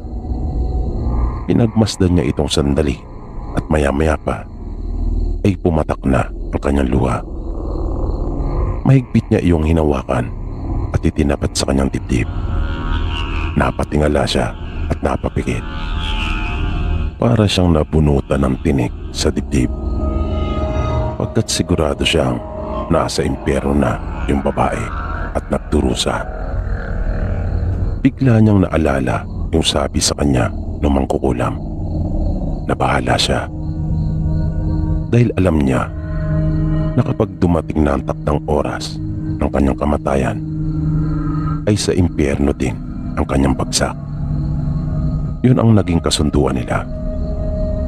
S1: Pinagmasdan niya itong sandali at maya-maya pa ay pumatak na ang kanyang luha. Mahigpit niya iyong hinawakan at itinapat sa kanyang dibdib. Napatingala siya at napapikit. Para siyang nabunutan ng tinik sa dibdib. Pagkat sigurado siyang nasa impyerno na yung babae at nagdurusa. Bigla niyang naalala yung sabi sa kanya ng mangkukulam na bahala siya. Dahil alam niya na kapag dumating na ang takdang oras ng kanyang kamatayan ay sa impyerno din ang kanyang bagsak. Yun ang naging kasunduan nila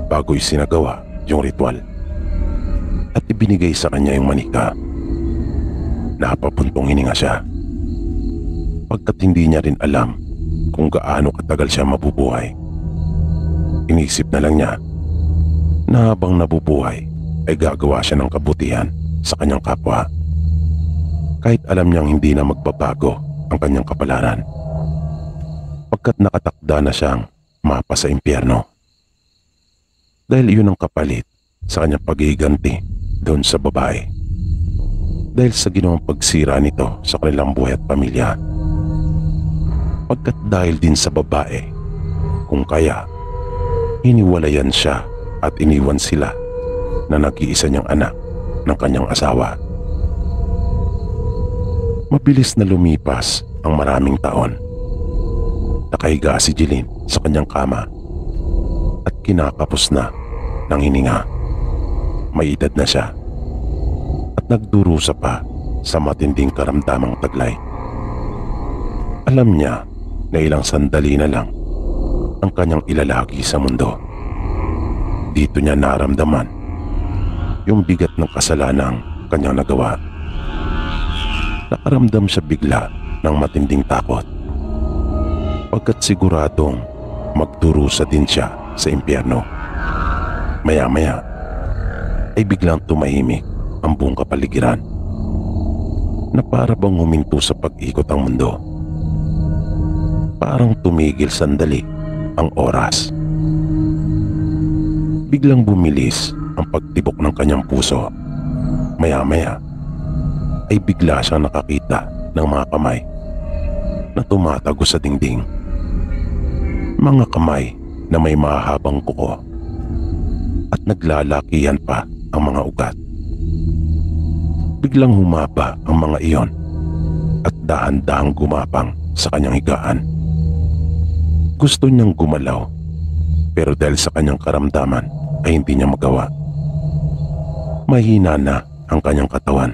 S1: bago isinagawa yung ritual at ibinigay sa kanya yung manika. Napapuntong hininga siya pagkat hindi niya rin alam kung gaano katagal siya mabubuhay. Inisip na lang niya na habang nabubuhay ay gagawa siya ng kabutihan sa kanyang kapwa, kahit alam niyang hindi na magbabago ang kanyang kapalaran pagkat nakatakda na siyang mapa sa impyerno. Dahil iyon ang kapalit sa kanyang paghihiganti doon sa babae dahil sa ginawang pagsira nito sa kanilang buhay at pamilya. Pagkat dahil din sa babae kung kaya hiniwalayan siya at iniwan sila na nag-iisa niyang anak ng kanyang asawa. Mabilis na lumipas ang maraming taon. Nakahiga si Jeline sa kanyang kama at kinakapos na ng hininga. May edad na siya at nagdurusa pa sa matinding karamdamang taglay. Alam niya na ilang sandali na lang ang kanyang ilalagi sa mundo. Dito niya naramdaman yung bigat ng kasalanang kanyang nagawa. Nakaramdam siya bigla ng matinding takot pagkat siguradong magdurusa din siya sa impyerno. Maya-maya ay biglang tumahimik ang buong kapaligiran na para bang huminto sa pag-ikot ang mundo. Parang tumigil sandali ang oras. Biglang bumilis ang pagtibok ng kanyang puso. Maya-maya ay bigla siyang nakakita ng mga kamay na tumatago sa dingding. Mga kamay na may mahabang kuko at naglalakihan pa ang mga ugat. Biglang humaba ang mga iyon at dahan-dahang gumapang sa kanyang higaan. Gusto niyang gumalaw pero dahil sa kanyang karamdaman ay hindi niya magawa. Mahina na ang kanyang katawan.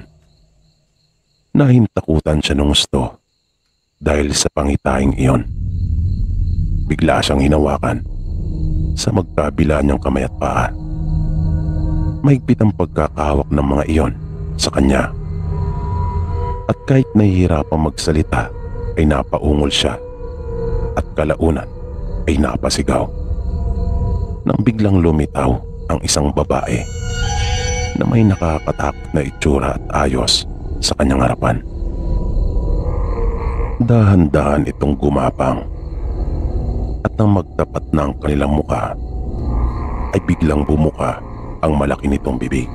S1: Nahintakutan siya ng gusto dahil sa pangitaing iyon. Bigla siyang hinawakan sa magkabila niyang kamay at paa. Mahigpit ang pagkakahawak ng mga iyon sa kanya. At kahit nahihirapang magsalita ay napaungol siya at kalaunan ay napasigaw nang biglang lumitaw ang isang babae na may nakakatakot na itsura at ayos sa kanyang harapan. Dahan-dahan itong gumapang at nang magtapat na ang kanilang muka ay biglang bumuka ang malaki nitong bibig.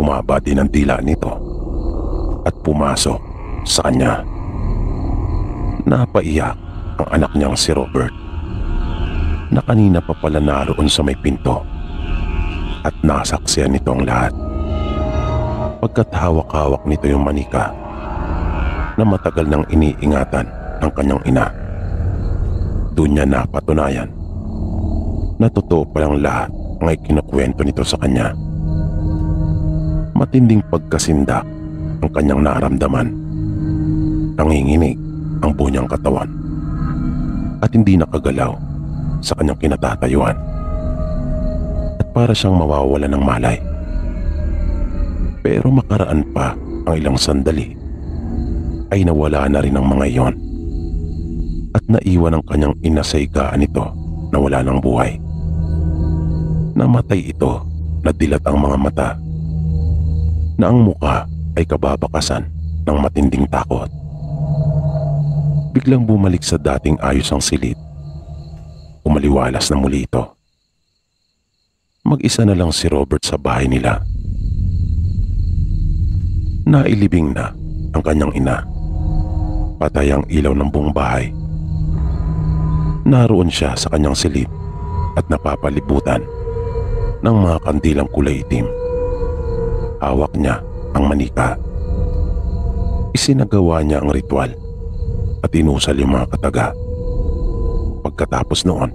S1: Humaba din ang dila nito at pumasok sa kanya. Napaiyak ang anak niyang si Robert na kanina pa pala naroon sa may pinto at nasaksiyan nito ang lahat. Pagkat hawak-hawak nito yung manika na matagal nang iniingatan ng kanyang ina. Doon niya napatunayan na totoo palang lahat ang ikinukwento nito sa kanya. Matinding pagkasindak ang kanyang naramdaman. Nanginginig ang buo niyang katawan at hindi nakagalaw sa kanyang kinatatayuan at para siyang mawawala ng malay. Pero makaraan pa ang ilang sandali ay nawala na rin ang mga iyon at naiwan ang kanyang ina sa higaan nito na wala ng buhay. Namatay ito na dilat ang mga mata na ang muka ay kababakasan ng matinding takot. Biglang bumalik sa dating ayos ang silid. Umaliwalas na muli ito. Mag-isa na lang si Robert sa bahay nila. Nailibing na ang kanyang ina. Patay ang ilaw ng buong bahay. Naroon siya sa kanyang silid at napapalibutan ng mga kandilang kulay itim. Hawak niya ang manika. Isinagawa niya ang ritual at inusal yung mga kataga. Pagkatapos noon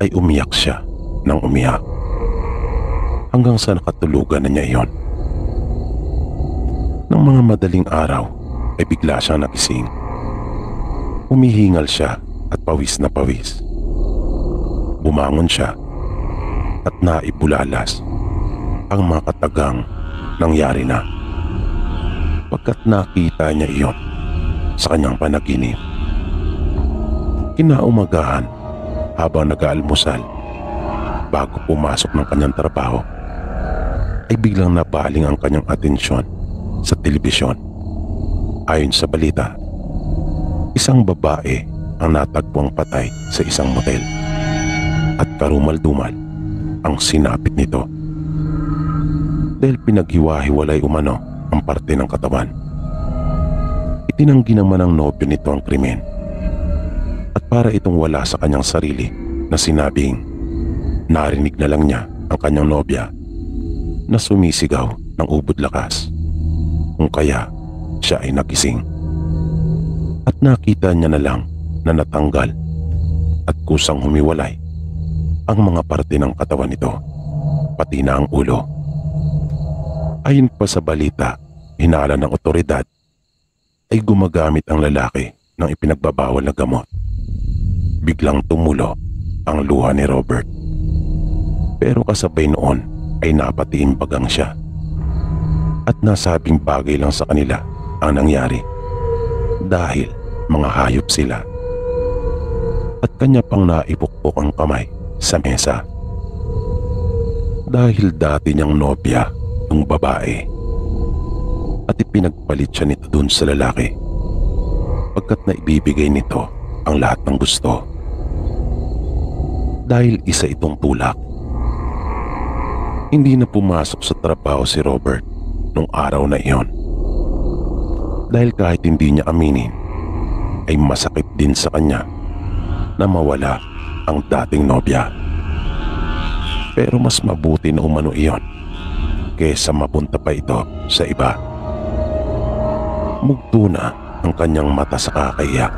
S1: ay umiyak siya ng umiyak hanggang sa nakatulugan na niya iyon. Nang mga madaling araw ay bigla siyang nagising. Humihingal siya at pawis na pawis. Bumangon siya at naibulalas ang mga katagang nangyari na. Pagkat nakita niya iyon sa kanyang panaginip. Kinaumagahan habang nag-aalmusal bago pumasok ng kanyang trabaho ay biglang nabaling ang kanyang atensyon sa telebisyon. Ayon sa balita, isang babae ang natagpuang patay sa isang motel at karumal-dumal ang sinapit nito dahil pinaghiwa-hiwalay umano ang parte ng katawan. Itinanggi naman ng nobyo nito ang krimen at para itong wala sa kanyang sarili na sinabing narinig na lang niya ang kanyang nobya na sumisigaw ng ubod lakas kung kaya siya ay nagising at nakita niya na lang na natanggal at kusang humiwalay ang mga parte ng katawan nito pati na ang ulo. Ayon pa sa balita, hinala ng otoridad ay gumagamit ang lalaki ng ipinagbabawal na gamot. Biglang tumulo ang luha ni Robert. Pero kasabay noon ay napatiimbagang siya. At nasabing bagay lang sa kanila ang nangyari dahil mga hayop sila. At kanya pang naipukpok ang kamay sa mesa. Dahil dati niyang nobya yung babae at ipinagpalit siya nito dun sa lalaki pagkat na ibibigay nito ang lahat ng gusto. Dahil isa itong tulak, hindi na pumasok sa trabaho si Robert nung araw na iyon. Dahil kahit hindi niya aminin, ay masakit din sa kanya na mawala ang dating nobya. Pero mas mabuti na umano iyon kaysa mapunta pa ito sa iba. Mugto na ang kanyang mata sa kakaiyak.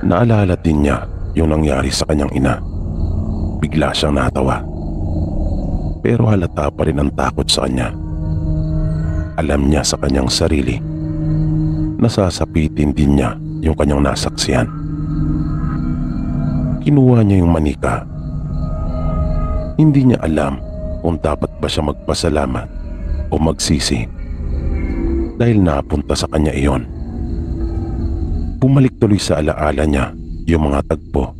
S1: Naalala din niya yung nangyari sa kanyang ina. Bigla siyang natawa. Pero halata pa rin ang takot sa kanya. Alam niya sa kanyang sarili na sasapitin din niya yung kanyang nasaksihan. Kinuha niya yung manika. Hindi niya alam kung dapat ba siya magpasalamat o magsisi dahil napunta sa kanya iyon. Bumalik tuloy sa alaala niya yung mga tagpo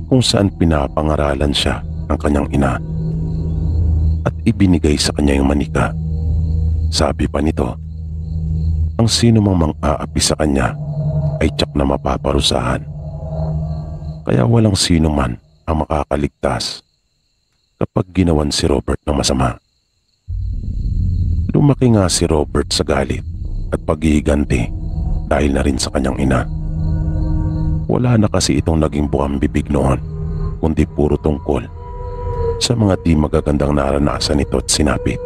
S1: kung saan pinapangaralan siya ng kanyang ina at ibinigay sa kanya yung manika. Sabi pa nito, ang sino mang mang-aapi sa kanya ay tiyak na mapaparusahan. Kaya walang sino man ang makakaligtas kapag ginawan si Robert ng masama. Lumaki nga si Robert sa galit at paghihiganti dahil na rin sa kanyang ina. Wala na kasi itong naging buwang bibig noon, kundi puro tungkol sa mga di magagandang naranasan nito at sinapit.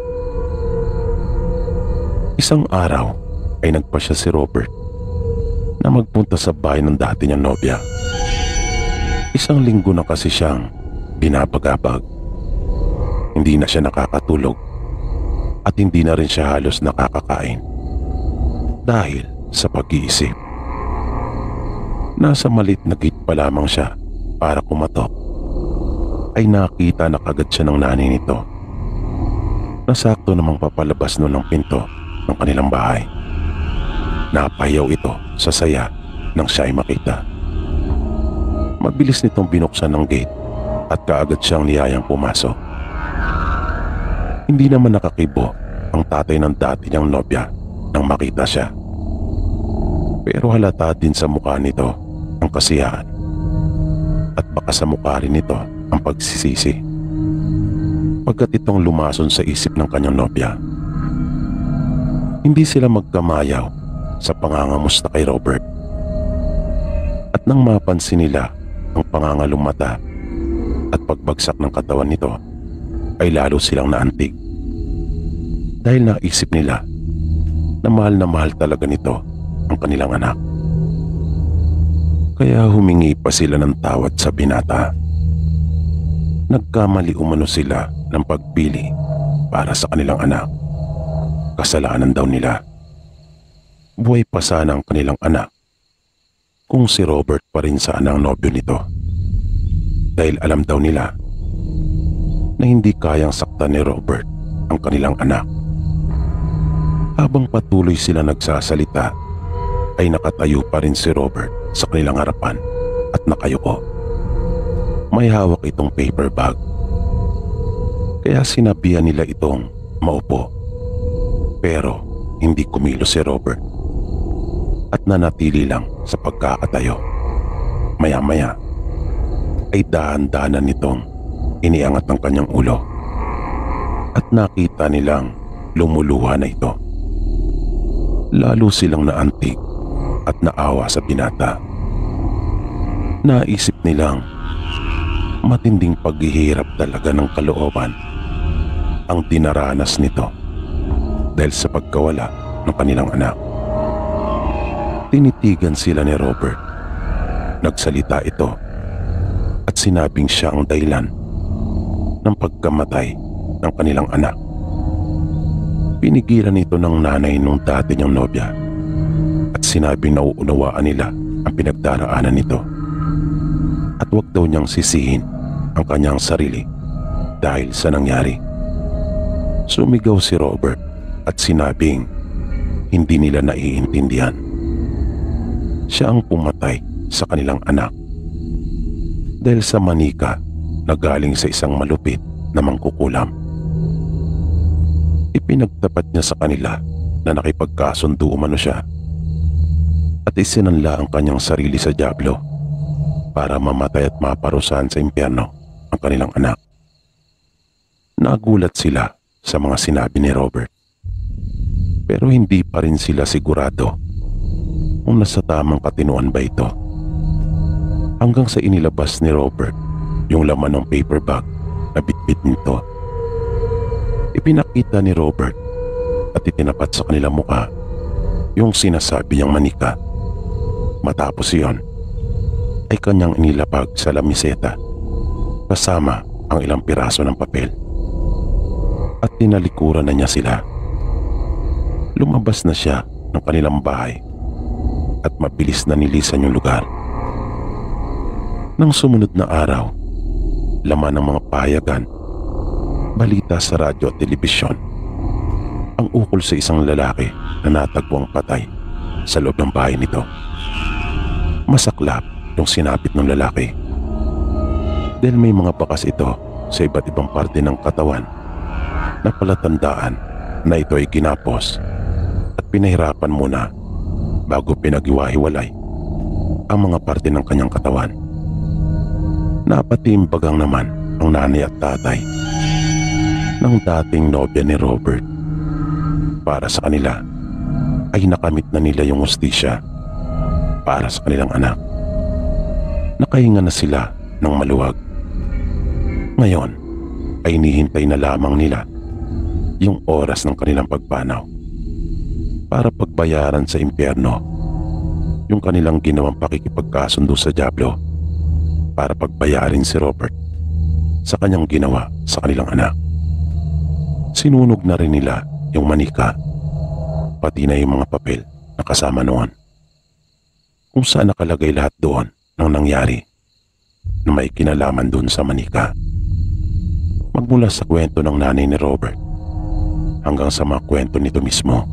S1: Isang araw ay nagpasya si Robert na magpunta sa bahay ng dati niyang nobya. Isang linggo na kasi siyang binabagabag. Hindi na siya nakakatulog at hindi na rin siya halos nakakakain dahil sa pag-iisip. Nasa malit na gate pa lamang siya para kumatok ay nakita na kagad siya ng nanay nito na sakto namang papalabas noon ng pinto ng kanilang bahay. Napayaw ito sa saya nang siya ay makita. Mabilis nitong binuksan ng gate at kaagad siyang niyayang pumasok. Hindi naman nakakibo ang tatay ng dati niyang nobya nang makita siya. Pero halata din sa mukha nito ang kasiyahan at baka sa mukha rin nito ang pagsisisi pagkat itong lumason sa isip ng kanyang nobya. Hindi sila magkamayaw sa pangangamusta kay Robert. At nang mapansin nila ang pangangalong mata at pagbagsak ng katawan nito, ay lalo silang naantig. Dahil naisip nila na mahal talaga nito ang kanilang anak. Kaya humingi pa sila ng tawad sa binata. Nagkamali umano sila ng pagpili para sa kanilang anak. Kasalanan daw nila. Buhay pa sana ang kanilang anak kung si Robert pa rin sana ang nobyo nito. Dahil alam daw nila na hindi kayang saktan ni Robert ang kanilang anak. Habang patuloy sila nagsasalita, ay nakatayo pa rin si Robert sa kanilang harapan at nakayuko. May hawak itong paper bag. Kaya sinabihan nila itong maupo. Pero hindi kumilos si Robert at nanatili lang sa pagkakatayo. Maya-maya ay dahan-dahanan nitong iniangat ang kanyang ulo at nakita nilang lumuluha na ito. Lalo silang naantig at naawa sa binata. Naisip nilang matinding paghihirap talaga ng kalooban ang dinaranas nito dahil sa pagkawala ng kanilang anak. Tinitigan sila ni Robert. Nagsalita ito at sinabing siya ang dahilan ng pagkamatay ng kanilang anak. Pinigilan ito ng nanay nung dati niyang nobya at sinabing nauunawaan nila ang pinagdaraanan nito at huwag daw niyang sisihin ang kanyang sarili dahil sa nangyari. Sumigaw si Robert at sinabing hindi nila naiintindihan. Siya ang pumatay sa kanilang anak dahil sa manika na galing sa isang malupit na mangkukulam. Ipinagtapat niya sa kanila na nakipagkasundo umano siya at isinanla ang kanyang sarili sa dyablo para mamatay at maparusahan sa impyerno ang kanilang anak. Nagulat sila sa mga sinabi ni Robert, pero hindi pa rin sila sigurado kung nasa tamang katinuan ba ito. Hanggang sa inilabas ni Robert yung laman ng paper bag na bitbit nito. Ipinakita ni Robert at itinapat sa kanilang muka yung sinasabi niyang manika. Matapos iyon ay kanyang inilapag sa lamiseta kasama ang ilang piraso ng papel at tinalikuran na niya sila. Lumabas na siya ng kanilang bahay at mabilis na nilisan yung lugar. Nang sumunod na araw, laman ng mga payagan, balita sa radyo at telebisyon ang ukol sa isang lalaki na natagpuang patay sa loob ng bahay nito. Masaklap yung sinapit ng lalaki dahil may mga bakas ito sa iba't ibang parte ng katawan na palatandaan na ito ay ginapos at pinahirapan muna bago pinag-iwahiwalay ang mga parte ng kanyang katawan. Napatimbagang naman ang nanay at tatay ng dating nobya ni Robert. Para sa kanila ay nakamit na nila yung hustisya para sa kanilang anak. Nakahinga na sila ng maluwag. Ngayon ay hinihintay na lamang nila yung oras ng kanilang pagpanaw para pagbayaran sa impyerno yung kanilang ginawang pakikipagkasundo sa dyablo para pagbayarin si Robert sa kanyang ginawa sa kanilang anak. Sinunog na rin nila yung manika pati na yung mga papel na kasama noon kung saan nakalagay lahat doon ng nangyari na may kinalaman doon sa manika. Magmula sa kwento ng nanay ni Robert hanggang sa mga kwento nito mismo